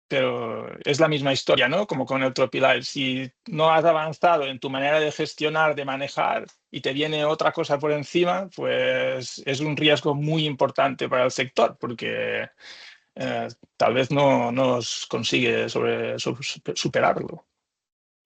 S6: pero es la misma historia, ¿no? Como con el Tropilife. Si no has avanzado en tu manera de gestionar, de manejar, y te viene otra cosa por encima, pues es un riesgo muy importante para el sector, porque tal vez no nos consigue superarlo.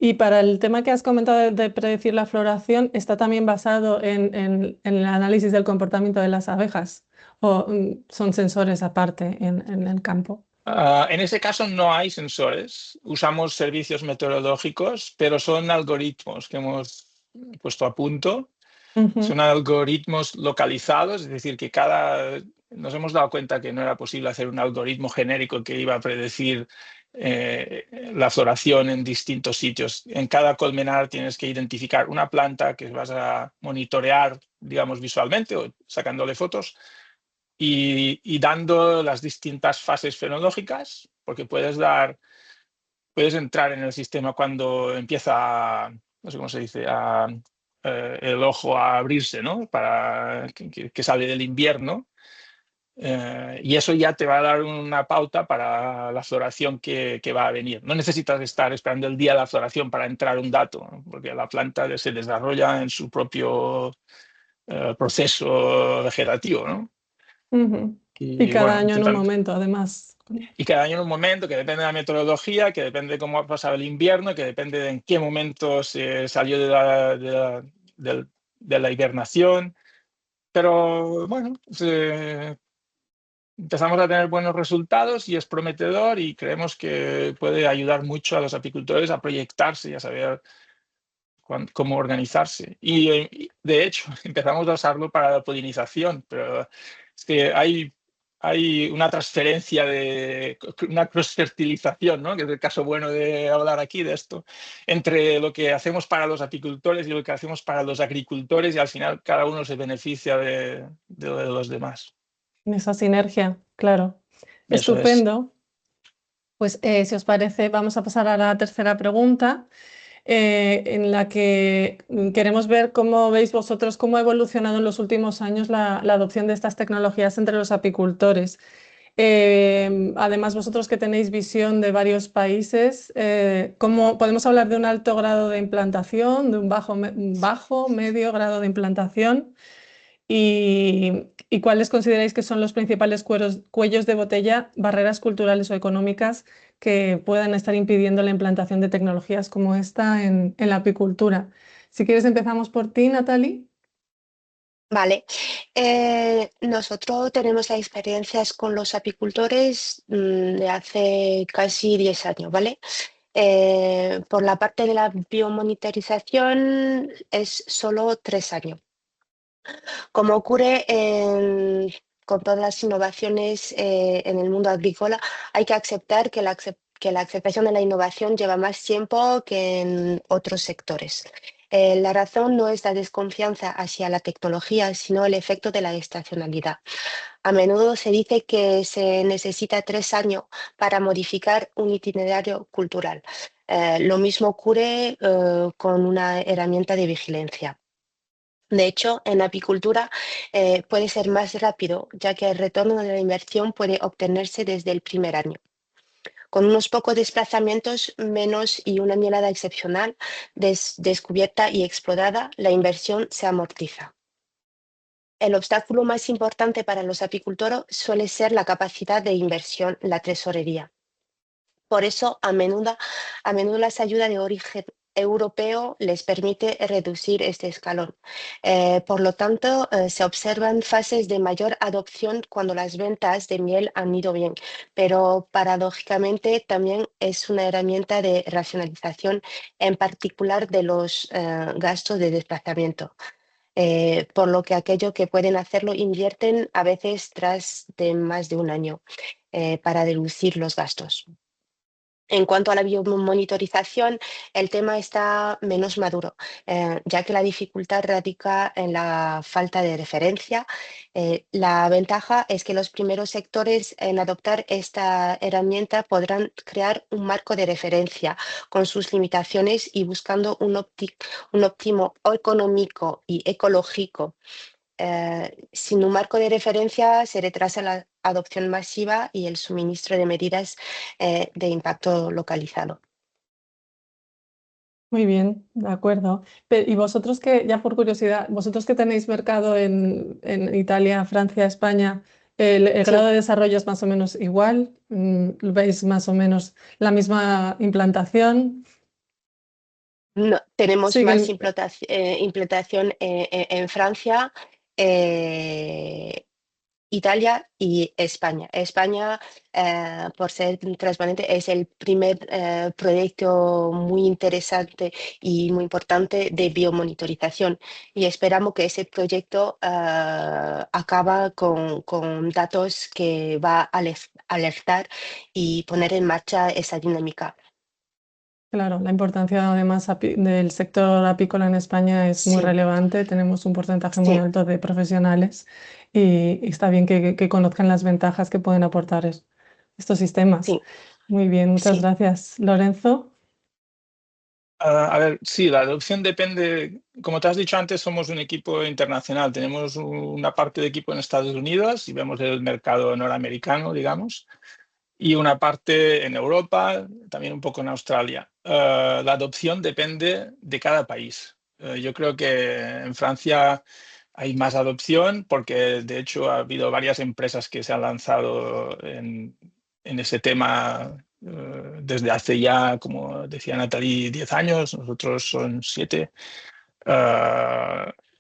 S5: Y para el tema que has comentado de predecir la floración, ¿está también basado en el análisis del comportamiento de las abejas? ¿O son sensores aparte en el campo?
S6: En ese caso no hay sensores, usamos servicios meteorológicos, pero son algoritmos que hemos puesto a punto. Son algoritmos localizados, es decir, que nos hemos dado cuenta que no era posible hacer un algoritmo genérico que iba a predecir la floración en distintos sitios. En cada colmenar tienes que identificar una planta que vas a monitorear, digamos, visualmente o sacándole fotos y dando las distintas fases fenológicas, porque puedes entrar en el sistema cuando empieza, no sé cómo se dice, el ojo a abrirse, ¿no? Para que sale del invierno. Y eso ya te va a dar una pauta para la floración que va a venir. No necesitas estar esperando el día de la floración para entrar un dato, ¿no? Porque la planta se desarrolla en su propio proceso vegetativo, ¿no?
S5: Y cada
S6: bueno,
S5: año en un momento, además.
S6: Y cada año en un momento que depende de la meteorología, que depende de cómo ha pasado el invierno, que depende de en qué momento se salió de la hibernación, pero bueno, empezamos a tener buenos resultados y es prometedor y creemos que puede ayudar mucho a los apicultores a proyectarse y a saber cómo organizarse. Y de hecho, empezamos a usarlo para la polinización, pero es que hay una transferencia una cross-fertilización, ¿no? Que es el caso bueno de hablar aquí de esto, entre lo que hacemos para los apicultores y lo que hacemos para los agricultores, y al final cada uno se beneficia de los demás.
S5: En esa sinergia, claro.
S6: Eso es.
S5: Estupendo. Pues si os parece, vamos a pasar a la tercera pregunta, en la que queremos ver cómo veis vosotros cómo ha evolucionado en los últimos años la adopción de estas tecnologías entre los apicultores. Además, vosotros que tenéis visión de varios países, ¿cómo podemos hablar de un alto grado de implantación, de un bajo, medio grado de implantación? ¿Y cuáles consideráis que son los principales cuellos de botella, barreras culturales o económicas que puedan estar impidiendo la implantación de tecnologías como esta en la apicultura? Si quieres, empezamos por ti, Natalie.
S4: Vale, nosotros tenemos experiencias con los apicultores de hace casi 10 años, ¿vale? Por la parte de la biomonitorización es solo 3 años. Como ocurre con todas las innovaciones en el mundo agrícola, hay que aceptar que la aceptación de la innovación lleva más tiempo que en otros sectores. La razón no es la desconfianza hacia la tecnología, sino el efecto de la estacionalidad. A menudo se dice que se necesita 3 años para modificar un itinerario cultural. Lo mismo ocurre con una herramienta de vigilancia. De hecho, en apicultura puede ser más rápido, ya que el retorno de la inversión puede obtenerse desde el primer año. Con unos pocos desplazamientos menos y una mirada excepcional, descubierta y explorada, la inversión se amortiza. El obstáculo más importante para los apicultores suele ser la capacidad de inversión, la tesorería. Por eso, a menudo las ayudas de origen europeo les permite reducir este escalón. Por lo tanto, se observan fases de mayor adopción cuando las ventas de miel han ido bien, pero paradójicamente también es una herramienta de racionalización, en particular de los gastos de desplazamiento. Por lo que aquellos que pueden hacerlo invierten a veces tras de más de un año para reducir los gastos. En cuanto a la biomonitorización, el tema está menos maduro, ya que la dificultad radica en la falta de referencia. La ventaja es que los primeros sectores en adoptar esta herramienta podrán crear un marco de referencia con sus limitaciones y buscando un óptimo económico y ecológico. Sin un marco de referencia se retrasa la adopción masiva y el suministro de medidas de impacto localizado.
S5: Muy bien, de acuerdo. Y vosotros que, ya por curiosidad, vosotros que tenéis mercado en Italia, Francia, España, ¿el
S4: Sí.
S5: grado de desarrollo es más o menos igual? ¿Veis más o menos la misma implantación?
S4: No, tenemos
S5: Sí,
S4: más implantación en Francia, Italia y España. España, por ser transparente, es el primer proyecto muy interesante y muy importante de biomonitorización, y esperamos que ese proyecto acaba con datos que va a alertar y poner en marcha esa dinámica.
S5: Claro, la importancia además del sector apícola en España es muy
S4: Sí.
S5: relevante. Tenemos un porcentaje muy
S4: Sí.
S5: alto de profesionales y está bien que conozcan las ventajas que pueden aportar estos sistemas.
S4: Sí.
S5: Muy bien, muchas
S4: Sí.
S5: gracias. Lorenzo.
S6: A ver, sí, la adopción depende, como te has dicho antes, somos un equipo internacional, tenemos una parte de equipo en Estados Unidos y vemos el mercado norteamericano, digamos, y una parte en Europa, también un poco en Australia. La adopción depende de cada país. Yo creo que en Francia hay más adopción porque de hecho ha habido varias empresas que se han lanzado en ese tema desde hace ya, como decía Natalie, 10 años, nosotros son 7.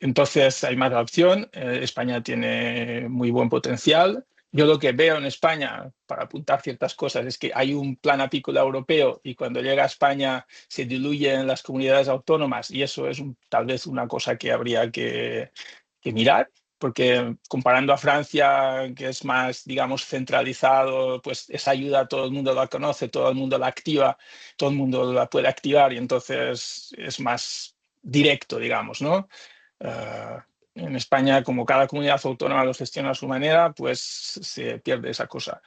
S6: Entonces hay más opción. España tiene muy buen potencial. Yo lo que veo en España, para apuntar ciertas cosas, es que hay un plan apícola europeo y cuando llega a España se diluye en las comunidades autónomas y eso es tal vez una cosa que habría que mirar, porque comparando a Francia, que es más, digamos, centralizado, pues esa ayuda todo el mundo la conoce, todo el mundo la activa, todo el mundo la puede activar y entonces es más directo, digamos, ¿no? En España, como cada comunidad autónoma lo gestiona a su manera, pues se pierde esa cosa.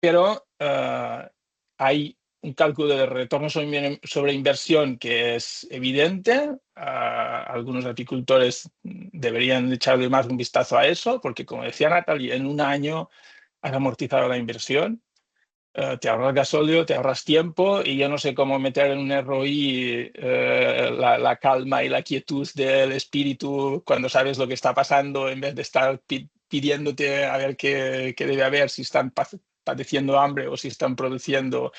S6: Pero hay un cálculo de retorno sobre inversión que es evidente. Algunos apicultores deberían echarle más un vistazo a eso, porque como decía Natalie, en un año has amortizado la inversión. Te ahorras gasóleo, te ahorras tiempo y yo no sé cómo meter en un ROI la calma y la quietud del espíritu cuando sabes lo que está pasando en vez de estar pidiéndote a ver qué debe haber, si están padeciendo hambre o si están produciendo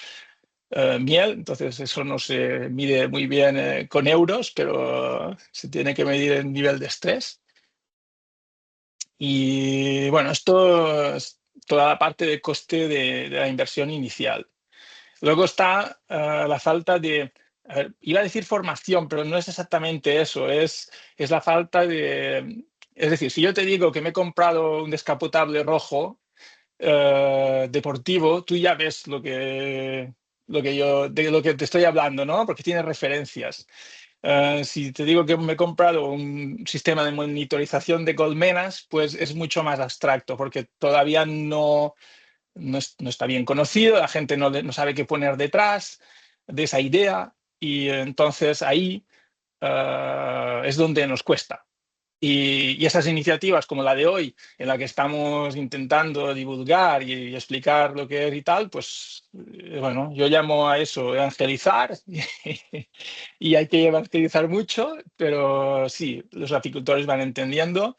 S6: miel. Entonces eso no se mide muy bien con euros, pero se tiene que medir en nivel de estrés. Y bueno, esto es toda la parte de coste de la inversión inicial. Luego está la falta de, iba a decir formación, pero no es exactamente eso, es la falta de, es decir, si yo te digo que me he comprado un descapotable rojo deportivo, tú ya ves de lo que te estoy hablando, ¿no? Porque tiene referencias. Si te digo que me he comprado un sistema de monitorización de colmenas, pues es mucho más abstracto, porque todavía no está bien conocido, la gente no sabe qué poner detrás de esa idea y entonces ahí es donde nos cuesta. Y esas iniciativas como la de hoy, en la que estamos intentando divulgar y explicar lo que es y tal, pues bueno, yo llamo a eso evangelizar y hay que evangelizar mucho, pero sí, los apicultores van entendiendo.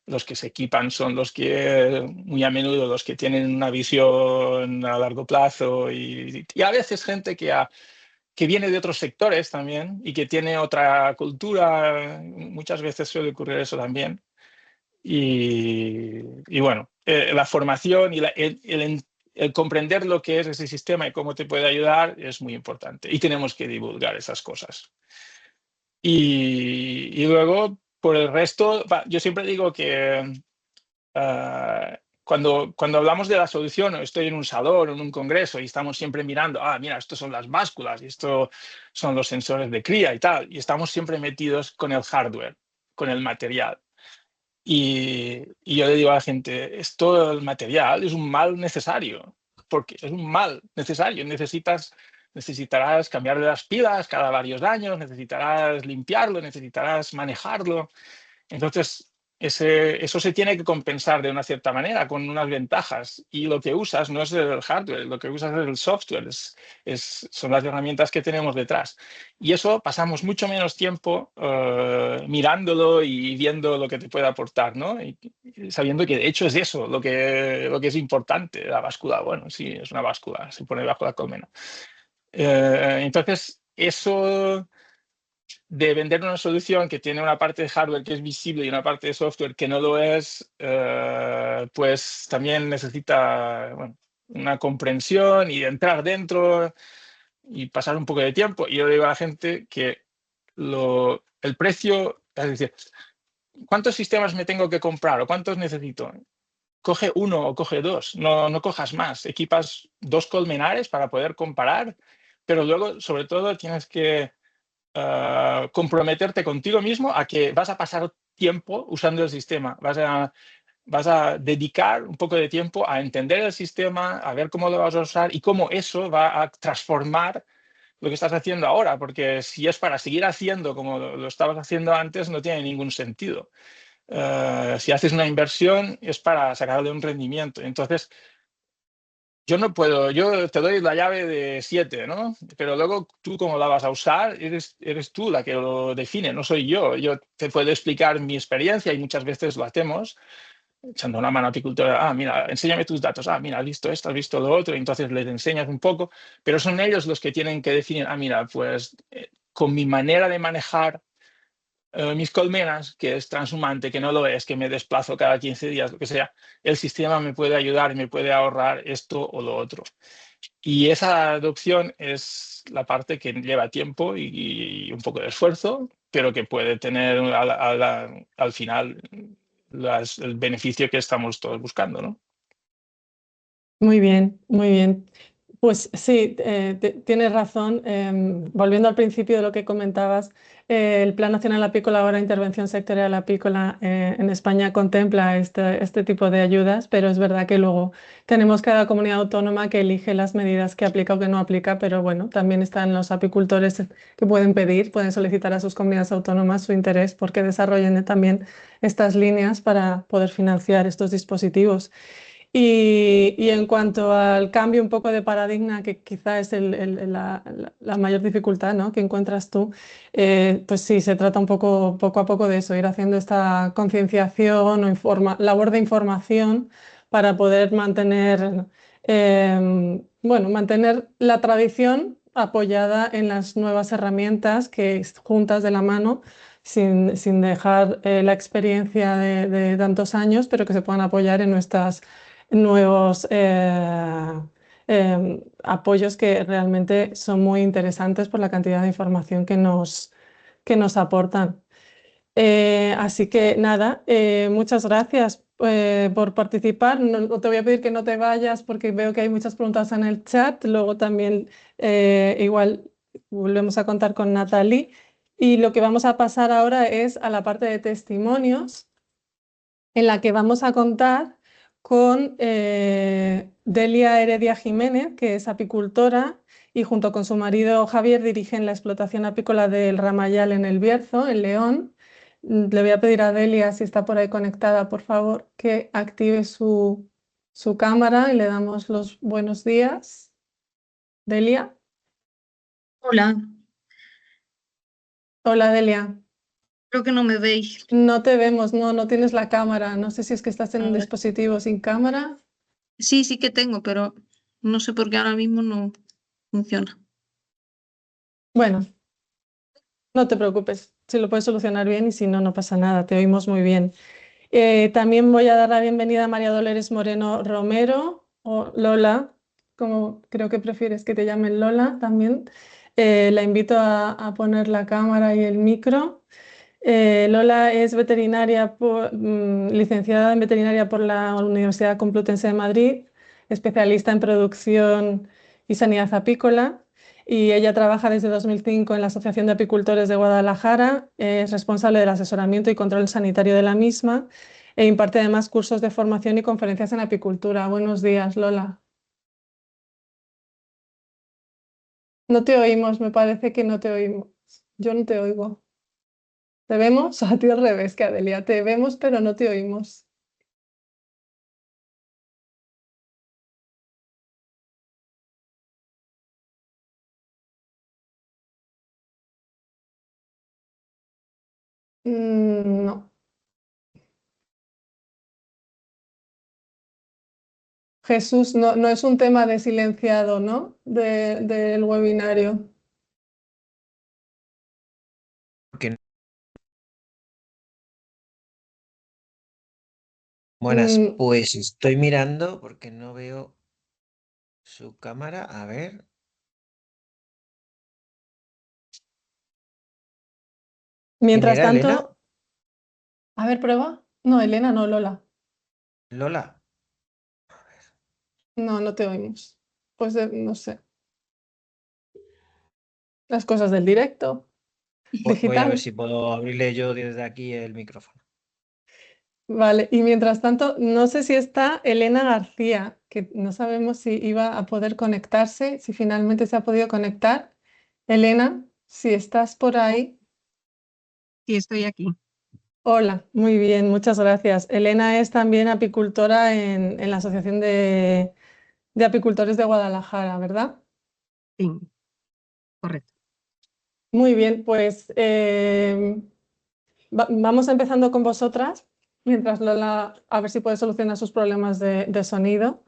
S6: Los que se equipan son los que, muy a menudo, los que tienen una visión a largo plazo y a veces gente que viene de otros sectores también y que tiene otra cultura. Muchas veces suele ocurrir eso también. Y bueno, la formación y el comprender lo que es ese sistema y cómo te puede ayudar es muy importante y tenemos que divulgar esas cosas. Y luego, por el resto, yo siempre digo que cuando hablamos de la solución, o estoy en un salón o en un congreso y estamos siempre mirando, mira, estos son las básculas y estos son los sensores de cría y tal, y estamos siempre metidos con el hardware, con el material. Y yo le digo a la gente, esto, el material, es un mal necesario, porque es un mal necesario. Necesitarás cambiarle las pilas cada varios años, necesitarás limpiarlo, necesitarás manejarlo. Entonces, eso se tiene que compensar de una cierta manera, con unas ventajas. Y lo que usas no es el hardware, lo que usas es el software, son las herramientas que tenemos detrás. Y eso pasamos mucho menos tiempo mirándolo y viendo lo que te puede aportar, ¿no? Y sabiendo que de hecho es eso lo que es importante. La báscula, bueno, sí, es una báscula, se pone bajo la colmena. Entonces, eso de vender una solución que tiene una parte de hardware que es visible y una parte de software que no lo es, pues también necesita una comprensión y entrar dentro y pasar un poco de tiempo. Y yo le digo a la gente que el precio, es decir, ¿cuántos sistemas me tengo que comprar o cuántos necesito? Coge uno o coge dos, no cojas más. Equipas 2 colmenares para poder comparar, pero luego, sobre todo, tienes que comprometerte contigo mismo a que vas a pasar tiempo usando el sistema, vas a dedicar un poco de tiempo a entender el sistema, a ver cómo lo vas a usar y cómo eso va a transformar lo que estás haciendo ahora, porque si es para seguir haciendo como lo estabas haciendo antes, no tiene ningún sentido. Si haces una inversión es para sacarle un rendimiento. Entonces, yo te doy la llave de 7, ¿no? Pero luego tú cómo la vas a usar, eres tú la que lo define, no soy yo. Yo te puedo explicar mi experiencia y muchas veces lo hacemos, echando una mano a apicultora, mira, enséñame tus datos, mira, has visto esto, has visto lo otro, y entonces les enseñas un poco, pero son ellos los que tienen que definir, mira, pues con mi manera de manejar mis colmenas, que es transhumante, que no lo es, que me desplazo cada 15 días, lo que sea, el sistema me puede ayudar y me puede ahorrar esto o lo otro. Y esa adopción es la parte que lleva tiempo y un poco de esfuerzo, pero que puede tener al final el beneficio que estamos todos buscando, ¿no?
S5: Muy bien, muy bien. Pues sí, tienes razón. Volviendo al principio de lo que comentabas, el Plan Nacional Apícola, ahora Intervención Sectorial Apícola en España contempla este tipo de ayudas, pero es verdad que luego tenemos cada comunidad autónoma que elige las medidas que aplica o que no aplica, pero bueno, también están los apicultores que pueden solicitar a sus comunidades autónomas su interés porque desarrollen también estas líneas para poder financiar estos dispositivos. Y en cuanto al cambio un poco de paradigma, que quizá es la mayor dificultad, ¿no?, que encuentras tú, pues sí, se trata un poco a poco de eso, ir haciendo esta concienciación o labor de información para poder mantener, mantener la tradición apoyada en las nuevas herramientas que juntas de la mano, sin dejar la experiencia de tantos años, pero que se puedan apoyar en nuestras nuevos apoyos que realmente son muy interesantes por la cantidad de información que nos aportan. Así que nada, muchas gracias por participar. No te voy a pedir que no te vayas porque veo que hay muchas preguntas en el chat. Luego también igual volvemos a contar con Natalie. Y lo que vamos a pasar ahora es a la parte de testimonios, en la que vamos a contar con Delia Heredia Jiménez, que es apicultora y junto con su marido Javier dirigen la explotación apícola del Ramayal en El Bierzo, en León. Le voy a pedir a Delia, si está por ahí conectada, por favor, que active su cámara y le damos los buenos días. Delia.
S7: Hola,
S5: Hola, Delia.
S7: creo que no me veis.
S5: No te vemos, no tienes la cámara. No sé si es que estás en
S7: A
S5: un
S7: ver.
S5: dispositivo sin cámara.
S7: Sí que tengo, pero no sé por qué ahora mismo no funciona.
S5: Bueno, no te preocupes, si lo puedes solucionar bien y si no, no pasa nada, te oímos muy bien. También voy a dar la bienvenida a María Dolores Moreno Romero, o Lola, como creo que prefieres que te llamen Lola también. La invito a poner la cámara y el micro. Lola es veterinaria, licenciada en veterinaria por la Universidad Complutense de Madrid, especialista en producción y sanidad apícola, y ella trabaja desde 2005 en la Asociación de Apicultores de Guadalajara, es responsable del asesoramiento y control sanitario de la misma e imparte además cursos de formación y conferencias en apicultura. Buenos días, Lola. No te oímos, me parece que no te oímos. Yo no te oigo. ¿Te vemos? A ti al revés que Adelia. Te vemos, pero no te oímos. No. Jesús, no es un tema de silenciado, ¿no? Del webinario.
S8: Porque buenas, pues estoy mirando porque no veo su cámara. A ver.
S5: Mientras
S8: ¿Quién era,
S5: tanto,
S8: Elena?
S5: a ver, prueba. No, Elena, no, Lola.
S8: Lola.
S5: No te oímos. Pues no sé. Las cosas del directo
S8: Voy a ver
S5: digital.
S8: si puedo abrirle yo desde aquí el micrófono.
S5: Vale, y mientras tanto, no sé si está Elena García, que no sabemos si iba a poder conectarse, si finalmente se ha podido conectar. Elena, si estás por ahí.
S7: Sí, estoy aquí.
S5: Hola, muy bien, muchas gracias. Elena es también apicultora en la Asociación de Apicultores de Guadalajara, ¿verdad?
S7: Sí, correcto.
S5: Muy bien, pues vamos empezando con vosotras, mientras Lola a ver si puede solucionar sus problemas de sonido.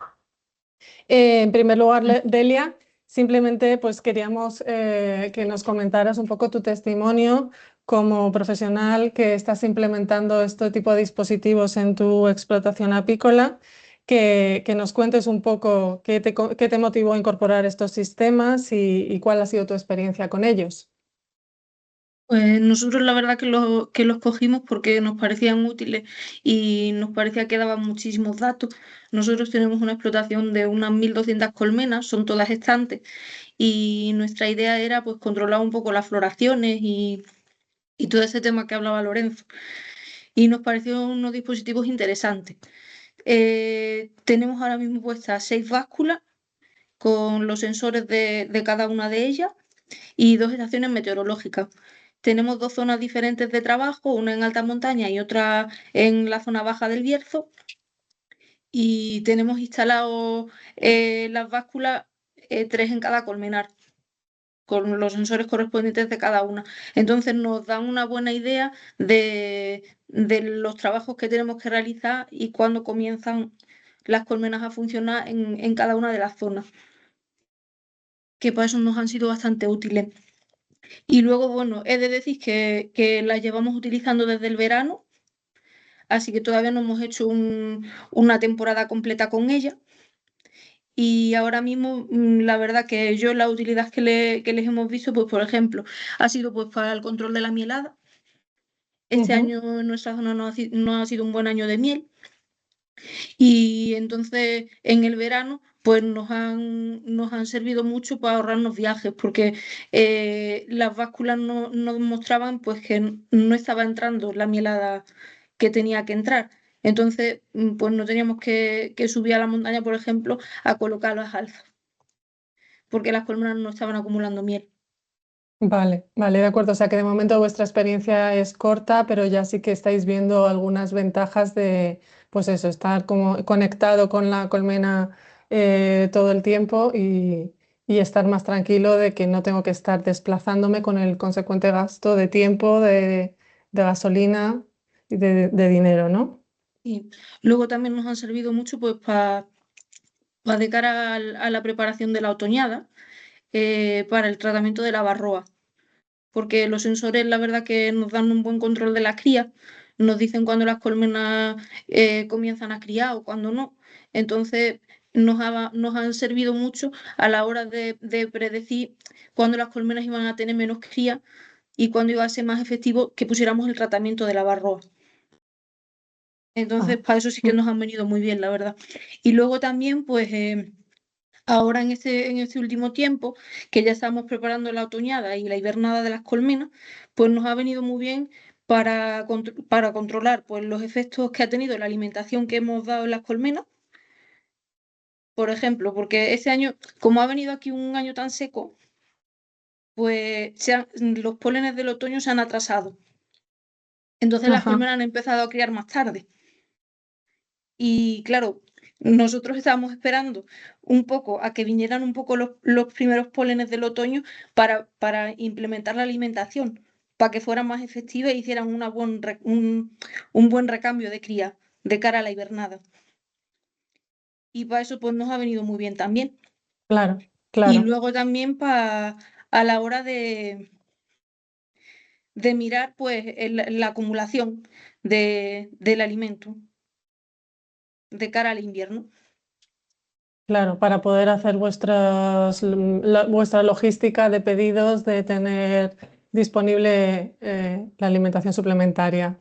S5: En primer lugar, Delia, simplemente pues queríamos que nos comentaras un poco tu testimonio como profesional que estás implementando este tipo de dispositivos en tu explotación apícola, que nos cuentes un poco qué te motivó a incorporar estos sistemas y cuál ha sido tu experiencia con ellos.
S7: Pues nosotros la verdad que los cogimos porque nos parecían útiles y nos parecía que daban muchísimos datos. Nosotros tenemos una explotación de unas 1.200 colmenas, son todas estantes, y nuestra idea era pues controlar un poco las floraciones y todo ese tema que hablaba Lorenzo. Y nos pareció unos dispositivos interesantes. Tenemos ahora mismo puestas 6 básculas con los sensores de cada una de ellas y 2 estaciones meteorológicas. Tenemos 2 zonas diferentes de trabajo, una en alta montaña y otra en la zona baja del Bierzo. Y tenemos instalados las básculas 3 en cada colmenar, con los sensores correspondientes de cada una. Entonces nos dan una buena idea de los trabajos que tenemos que realizar y cuándo comienzan las colmenas a funcionar en cada una de las zonas, que para eso nos han sido bastante útiles. Y luego, bueno, he de decir que las llevamos utilizando desde el verano, así que todavía no hemos hecho una temporada completa con ella. Y ahora mismo, la verdad que yo la utilidad que les hemos visto, pues por ejemplo, ha sido pues para el control de la mielada. Este año en nuestra zona no ha sido un buen año de miel. Y entonces en el verano pues nos han servido mucho para ahorrarnos viajes, porque las básculas nos mostraban pues que no estaba entrando la mielada que tenía que entrar. Entonces pues no teníamos que subir a la montaña, por ejemplo, a colocar las alzas, porque las colmenas no estaban acumulando miel.
S5: Vale, de acuerdo. O sea que de momento vuestra experiencia es corta, pero ya sí que estáis viendo algunas ventajas de, pues eso, estar como conectado con la colmena todo el tiempo y estar más tranquilo de que no tengo que estar desplazándome con el consecuente gasto de tiempo, de gasolina y de dinero, ¿no?
S7: Y luego también nos han servido mucho pues para de cara a la preparación de la otoñada, para el tratamiento de la barroa, porque los sensores la verdad que nos dan un buen control de las crías, nos dicen cuándo las colmenas comienzan a criar o cuándo no. Entonces nos han servido mucho a la hora de predecir cuándo las colmenas iban a tener menos cría y cuándo iba a ser más efectivo que pusiéramos el tratamiento de la barroa. Entonces, para eso sí que nos han venido muy bien, la verdad. Y luego también, pues, ahora en este último tiempo, que ya estamos preparando la otoñada y la hibernada de las colmenas, pues nos ha venido muy bien para controlar pues, los efectos que ha tenido la alimentación que hemos dado en las colmenas. Por ejemplo, porque este año, como ha venido aquí un año tan seco, pues los pólenes del otoño se han atrasado. Entonces las colmenas han empezado a criar más tarde. Y claro, nosotros estábamos esperando un poco a que vinieran un poco los primeros pólenes del otoño para implementar la alimentación, para que fueran más efectivas e hicieran un buen recambio de cría de cara a la hibernada. Y para eso pues nos ha venido muy bien también.
S5: Claro,
S7: Y
S5: claro.
S7: luego también a la hora de mirar pues la acumulación del alimento de cara al invierno.
S5: Claro, para poder hacer vuestra logística de pedidos, de tener disponible la alimentación suplementaria.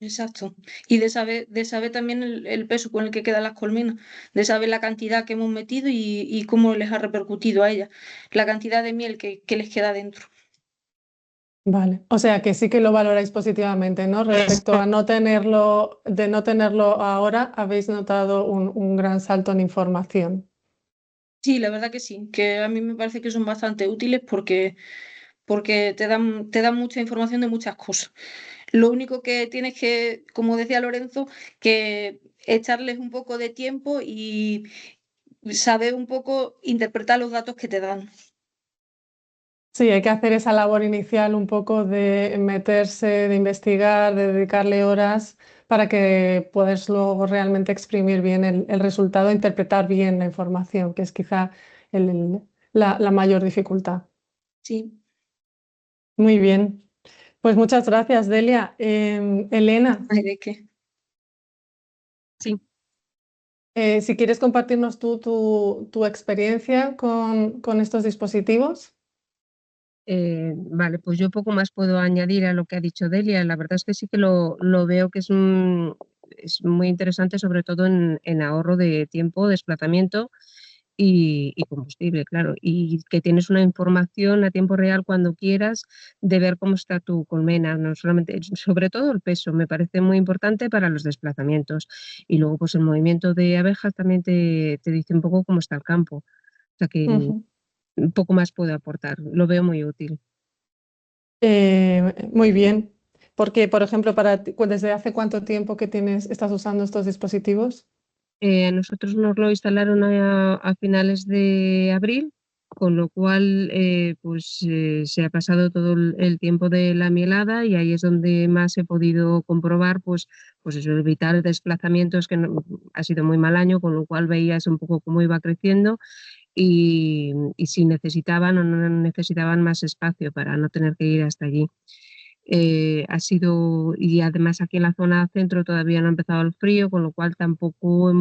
S7: Exacto. Y de saber también el peso con el que quedan las colmenas, de saber la cantidad que hemos metido y cómo les ha repercutido a ellas, la cantidad de miel que les queda dentro.
S5: Vale, o sea que sí que lo valoráis positivamente, ¿no? Respecto a no tenerlo ahora, habéis notado un gran salto en información.
S7: Sí, la verdad que sí, que a mí me parece que son bastante útiles porque te dan mucha información de muchas cosas. Lo único que tienes que, como decía Lorenzo, que echarles un poco de tiempo y saber un poco interpretar los datos que te dan.
S5: Sí, hay que hacer esa labor inicial un poco de meterse, de investigar, de dedicarle horas para que puedas luego realmente exprimir bien el resultado, interpretar bien la información, que es quizá la mayor dificultad.
S7: Sí.
S5: Muy bien. Pues muchas gracias, Delia. Elena,
S7: Ay, ¿de qué? Sí.
S5: si quieres compartirnos tú tu experiencia con estos dispositivos.
S9: Vale, pues yo poco más puedo añadir a lo que ha dicho Delia. La verdad es que sí que lo veo que es muy interesante, sobre todo en ahorro de tiempo, desplazamiento y combustible, claro. Y que tienes una información a tiempo real cuando quieras de ver cómo está tu colmena, no solamente, sobre todo el peso, me parece muy importante para los desplazamientos. Y luego, pues el movimiento de abejas también te dice un poco cómo está el campo. O sea que
S5: Ujú.
S9: un poco más puedo aportar, lo veo muy útil.
S5: Muy bien. Porque, por ejemplo, para ti, ¿desde hace cuánto tiempo que estás usando estos dispositivos?
S9: A nosotros nos lo instalaron a finales de abril, con lo cual se ha pasado todo el tiempo de la mielada y ahí es donde más he podido comprobar pues eso, evitar desplazamientos, que ha sido muy mal año, con lo cual veías un poco cómo iba creciendo y si necesitaban o no necesitaban más espacio para no tener que ir hasta allí. Ha sido, y además aquí en la zona centro todavía no ha empezado el frío, con lo cual tampoco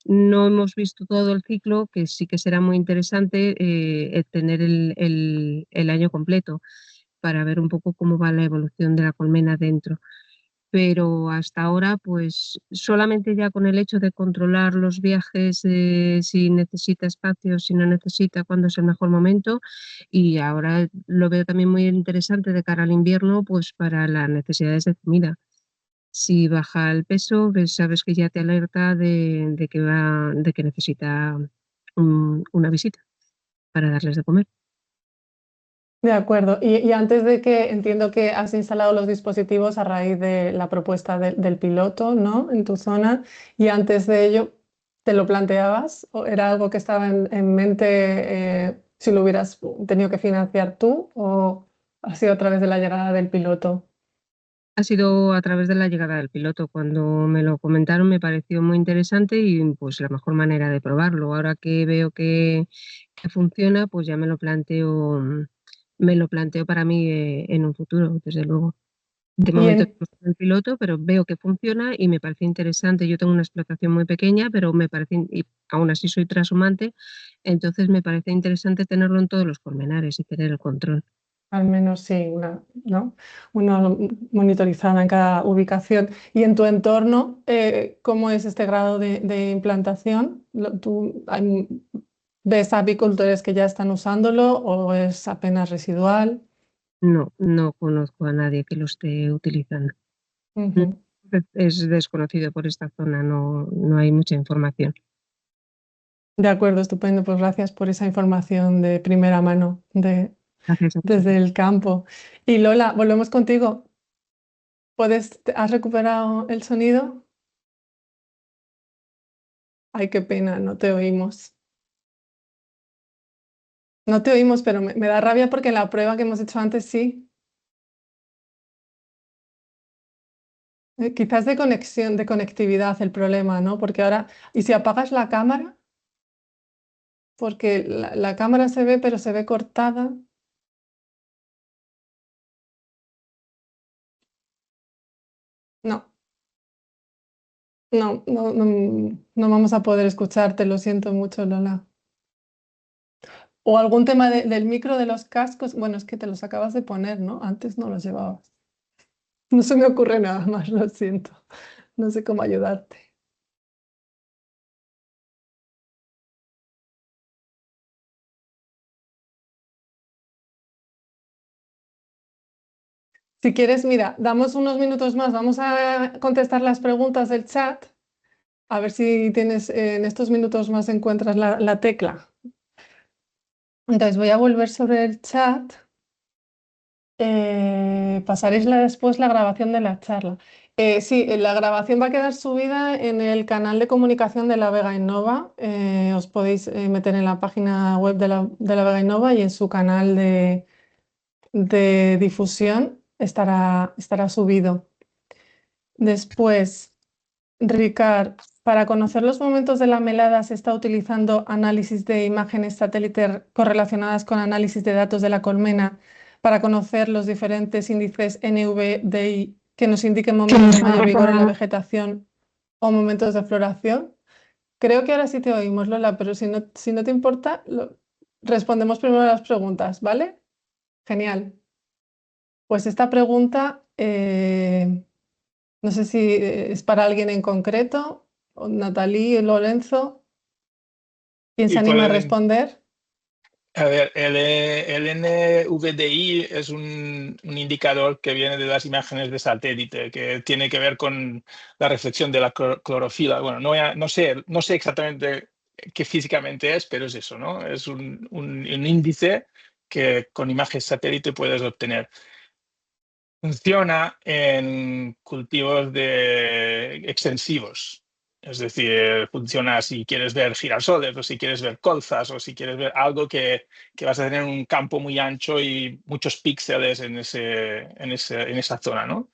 S9: no hemos visto todo el ciclo, que sí que será muy interesante tener el año completo para ver un poco cómo va la evolución de la colmena dentro. Pero hasta ahora, pues solamente ya con el hecho de controlar los viajes, si necesita espacio, si no necesita, cuándo es el mejor momento. Y ahora lo veo también muy interesante de cara al invierno, pues para las necesidades de comida. Si baja el peso, pues sabes que ya te alerta de que necesita una visita para darles de comer.
S5: De acuerdo. Y antes de que entiendo que has instalado los dispositivos a raíz de la propuesta del piloto, ¿no? En tu zona. Y antes de ello, ¿te lo planteabas? ¿O era algo que estaba en mente si lo hubieras tenido que financiar tú? ¿O ha sido a través de la llegada del piloto?
S9: Ha sido a través de la llegada del piloto. Cuando me lo comentaron me pareció muy interesante y pues la mejor manera de probarlo. Ahora que veo que funciona, pues ya me lo planteo para mí en un futuro, desde luego. De
S5: Y
S9: momento
S5: en,
S9: no el piloto, pero veo que funciona y me parece interesante. Yo tengo una explotación muy pequeña, pero y aún así soy trashumante, entonces me parece interesante tenerlo en todos los colmenares y tener el control.
S5: Al menos sí, ¿no? Una monitorizada en cada ubicación. Y en tu entorno, ¿cómo es este grado de implantación? ¿Ves apicultores que ya están usándolo o es apenas residual?
S9: No conozco a nadie que lo esté utilizando.
S5: Ujú.
S9: Es desconocido por esta zona, no hay mucha información.
S5: De acuerdo, estupendo. Pues gracias por esa información de primera mano
S9: Gracias a
S5: desde el campo. Y Lola, volvemos contigo. ¿Has recuperado el sonido? Ay, qué pena, no te oímos. No te oímos, pero me da rabia porque en la prueba que hemos hecho antes sí. Quizás de conexión, de conectividad el problema, ¿no? Porque ahora, ¿y si apagas la cámara? Porque la cámara se ve, pero se ve cortada. No, no vamos a poder escucharte, lo siento mucho, Lola. O algún tema del micro de los cascos. Bueno, es que te los acabas de poner, ¿no? Antes no los llevabas. No se me ocurre nada más, lo siento. No sé cómo ayudarte. Si quieres, mira, damos unos minutos más, vamos a contestar las preguntas del chat, a ver si tienes en estos minutos más encuentras la tecla. Entonces voy a volver sobre el chat. Pasaréis después la grabación de la charla. Sí, la grabación va a quedar subida en el canal de comunicación de la Vega Innova. Os podéis meter en la página web de la Vega Innova y en su canal de difusión estará subido. Después, Ricard, para conocer los momentos de la melada se está utilizando análisis de imágenes satélite correlacionadas con análisis de datos de la colmena para conocer los diferentes índices NVDI que nos indiquen momentos de mayor vigor en la vegetación o momentos de floración? Creo que ahora sí te oímos, Lola, pero si no te importa, respondemos primero a las preguntas, ¿vale? Genial. Pues esta pregunta, no sé si es para alguien en concreto, o Natalie, Lorenzo. ¿Quién se anima a responder?
S6: A ver, el NVDI es un indicador que viene de las imágenes de satélite, que tiene que ver con la reflexión de la clorofila. Bueno, no sé exactamente qué físicamente es, pero es eso, ¿no? Es un índice que con imágenes satélite puedes obtener. Funciona en cultivos extensivos. Es decir, funciona si quieres ver girasoles o si quieres ver colzas o si quieres ver algo que vas a tener un campo muy ancho y muchos píxeles en esa zona, ¿no?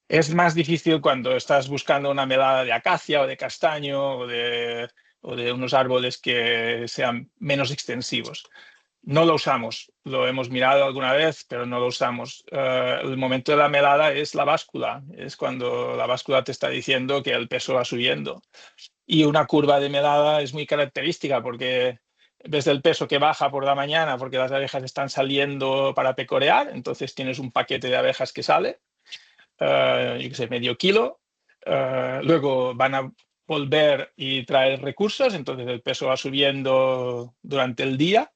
S6: Es más difícil cuando estás buscando una melada de acacia o de castaño o de unos árboles que sean menos extensivos. No lo usamos, lo hemos mirado alguna vez, pero no lo usamos. El momento de la melada es la báscula, es cuando la báscula te está diciendo que el peso va subiendo. Y una curva de melada es muy característica porque ves el peso que baja por la mañana porque las abejas están saliendo para pecorear, entonces tienes un paquete de abejas que sale, yo qué sé, medio kilo, luego van a volver y traer recursos, entonces el peso va subiendo durante el día.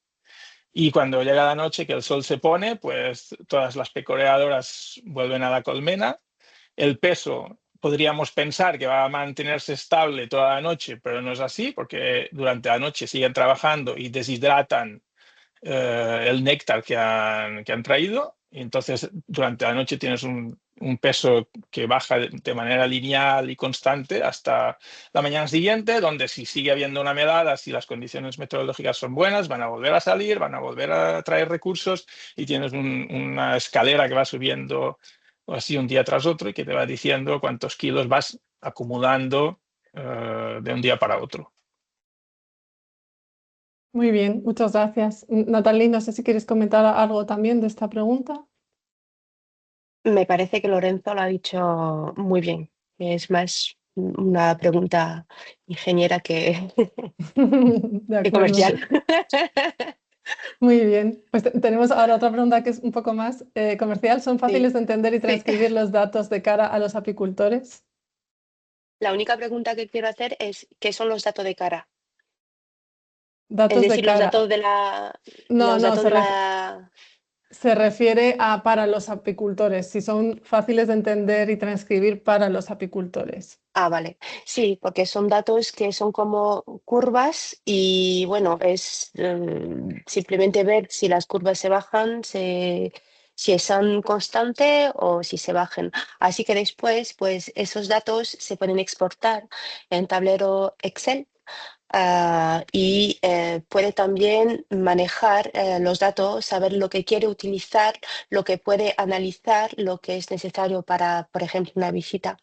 S6: Y cuando llega la noche, que el sol se pone, pues todas las pecoreadoras vuelven a la colmena. El peso podríamos pensar que va a mantenerse estable toda la noche, pero no es así, porque durante la noche siguen trabajando y deshidratan el néctar que han traído. Y entonces, durante la noche tienes un peso que baja de manera lineal y constante hasta la mañana siguiente, donde si sigue habiendo una melada, si las condiciones meteorológicas son buenas, van a volver a salir, van a volver a traer recursos y tienes una escalera que va subiendo así un día tras otro y que te va diciendo cuántos kilos vas acumulando de un día para otro.
S5: Muy bien, muchas gracias. Natalie, no sé si quieres comentar algo también de esta pregunta.
S4: Me parece que Lorenzo lo ha dicho muy bien. Es más una pregunta ingeniera que,
S5: De
S4: que
S5: acuerdo.
S4: comercial.
S5: Muy bien. Pues tenemos ahora otra pregunta que es un poco más comercial. ¿Son fáciles de entender y transcribir los datos de cara a los apicultores?
S4: La única pregunta que quiero hacer es, ¿qué son los datos de cara?
S5: Datos
S4: Es
S5: de
S4: decir, los
S5: cara.
S4: datos de la...
S5: No,
S4: los
S5: no,
S4: datos de la...
S5: se refiere a para los apicultores, si son fáciles de entender y transcribir para los apicultores.
S4: Ah, vale. Sí, porque son datos que son como curvas y bueno, es simplemente ver si las curvas se bajan, si son constantes o si se bajan. Así que después, pues esos datos se pueden exportar en tablero Excel. Y puede también manejar los datos, saber lo que quiere utilizar, lo que puede analizar, lo que es necesario para, por ejemplo, una visita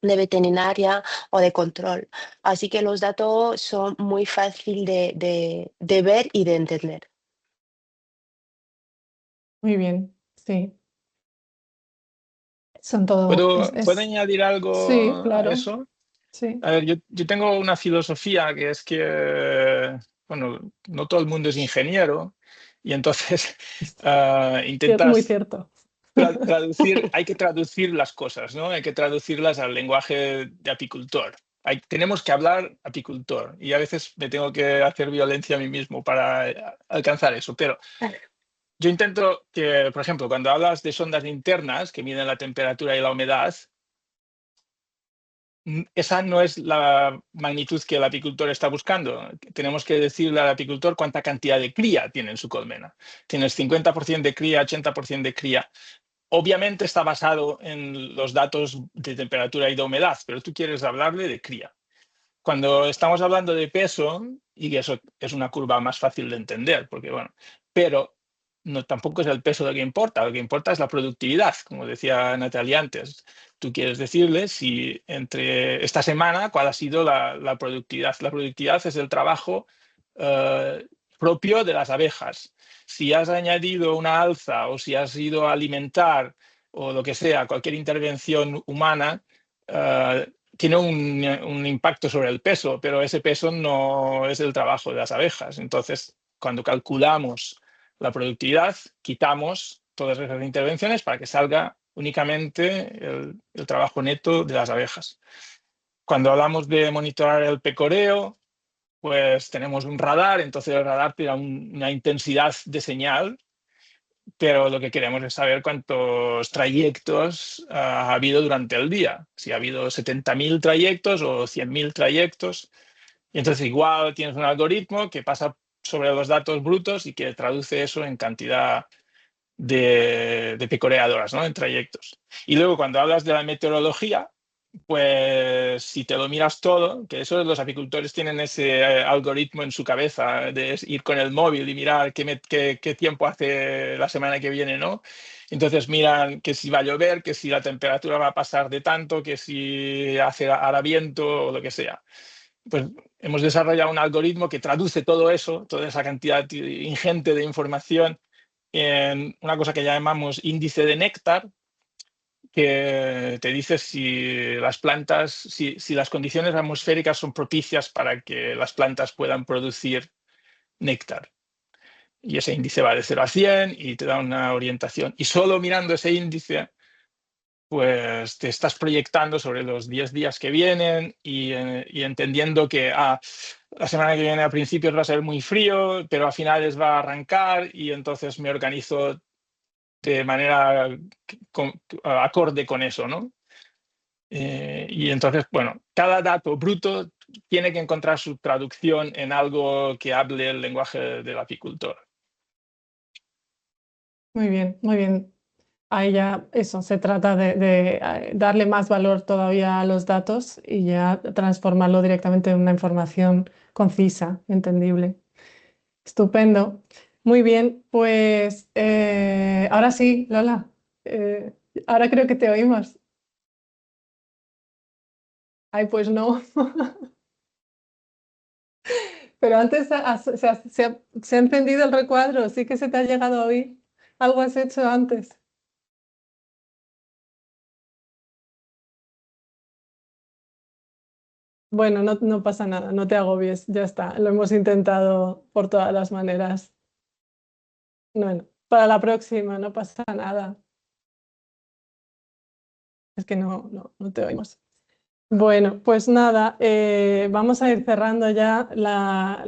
S4: de veterinaria o de control. Así que los datos son muy fáciles de ver y de entender.
S5: Muy bien, sí. Son todo.
S6: ¿Puedo añadir algo
S5: Sí, claro.
S6: a eso?
S5: Sí.
S6: A ver, yo tengo una filosofía que es que, bueno, no todo el mundo es ingeniero y entonces
S5: Muy
S6: intentas
S5: cierto.
S6: traducir, hay que traducir las cosas, ¿no? Hay que traducirlas al lenguaje de apicultor. Tenemos que hablar apicultor y a veces me tengo que hacer violencia a mí mismo para alcanzar eso, pero yo intento que, por ejemplo, cuando hablas de sondas internas que miden la temperatura y la humedad, esa no es la magnitud que el apicultor está buscando. Tenemos que decirle al apicultor cuánta cantidad de cría tiene en su colmena. Tienes 50% de cría, 80% de cría. Obviamente está basado en los datos de temperatura y de humedad, pero tú quieres hablarle de cría. Cuando estamos hablando de peso, y eso es una curva más fácil de entender, porque bueno, pero no, tampoco es el peso lo que importa es la productividad, como decía Natalia antes. Tú quieres decirle si entre esta semana cuál ha sido la productividad. La productividad es el trabajo propio de las abejas. Si has añadido una alza o si has ido a alimentar o lo que sea, cualquier intervención humana, tiene un impacto sobre el peso, pero ese peso no es el trabajo de las abejas. Entonces, cuando calculamos la productividad, quitamos todas esas intervenciones para que salga únicamente el trabajo neto de las abejas. Cuando hablamos de monitorar el pecoreo, pues tenemos un radar, entonces el radar te da una intensidad de señal, pero lo que queremos es saber cuántos trayectos ha habido durante el día, si ha habido 70.000 trayectos o 100.000 trayectos. Y entonces igual tienes un algoritmo que pasa sobre los datos brutos y que traduce eso en cantidad de pecoreadoras, ¿no? En trayectos. Y luego cuando hablas de la meteorología, pues si te lo miras todo, que eso los apicultores tienen ese algoritmo en su cabeza de ir con el móvil y mirar qué tiempo hace la semana que viene, ¿no? Entonces miran que si va a llover, que si la temperatura va a pasar de tanto, que si hará viento o lo que sea. Pues hemos desarrollado un algoritmo que traduce todo eso, toda esa cantidad ingente de información en una cosa que llamamos índice de néctar, que te dice si las plantas, si las condiciones atmosféricas son propicias para que las plantas puedan producir néctar. Y ese índice va de 0 a 100 y te da una orientación. Y solo mirando ese índice, pues te estás proyectando sobre los 10 días que vienen y entendiendo que la semana que viene a principios va a ser muy frío, pero a finales va a arrancar y entonces me organizo de manera acorde con eso, ¿no? Y entonces, bueno, cada dato bruto tiene que encontrar su traducción en algo que hable el lenguaje del apicultor.
S5: Muy bien, muy bien. Ahí ya eso, se trata de darle más valor todavía a los datos y ya transformarlo directamente en una información concisa, entendible. Estupendo. Muy bien, pues ahora sí, Lola, ahora creo que te oímos. Ay, pues no. Pero antes se ha encendido el recuadro, sí que se te ha llegado a oír. Algo has hecho antes. Bueno, no pasa nada, no te agobies, ya está. Lo hemos intentado por todas las maneras. Bueno, para la próxima, no pasa nada. Es que no te oímos. Bueno, pues nada, vamos a ir cerrando ya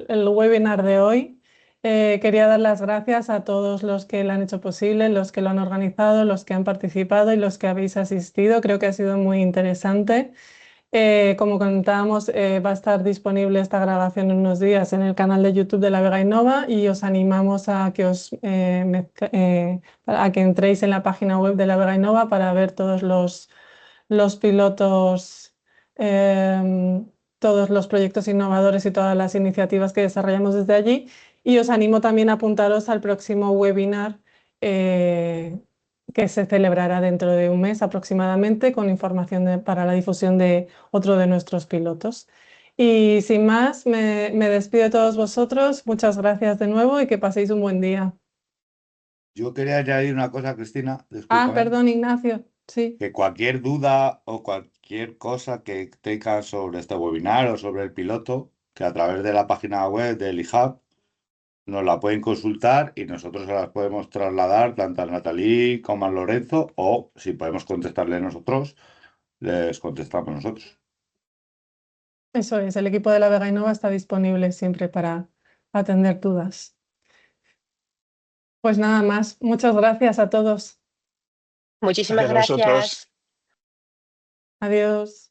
S5: el webinar de hoy. Quería dar las gracias a todos los que lo han hecho posible, los que lo han organizado, los que han participado y los que habéis asistido. Creo que ha sido muy interesante. Como comentábamos, va a estar disponible esta grabación en unos días en el canal de YouTube de La Vega Innova y os animamos a que entréis en la página web de La Vega Innova para ver todos los pilotos, todos los proyectos innovadores y todas las iniciativas que desarrollamos desde allí. Y os animo también a apuntaros al próximo webinar que se celebrará dentro de un mes aproximadamente con información para la difusión de otro de nuestros pilotos. Y sin más, me despido de todos vosotros. Muchas gracias de nuevo y que paséis un buen día.
S3: Yo quería añadir una cosa, Cristina, discúlpame.
S5: Perdón, Ignacio. Sí.
S3: Que cualquier duda o cualquier cosa que tengan sobre este webinar o sobre el piloto, que a través de la página web del eHub nos la pueden consultar y nosotros se las podemos trasladar tanto a Nathalie como a Lorenzo, o si podemos contestarle nosotros, les contestamos nosotros.
S5: Eso es, el equipo de La Vega Innova está disponible siempre para atender dudas. Pues nada más, muchas gracias a todos.
S4: Muchísimas
S6: Gracias a vosotros.
S4: gracias.
S5: Adiós.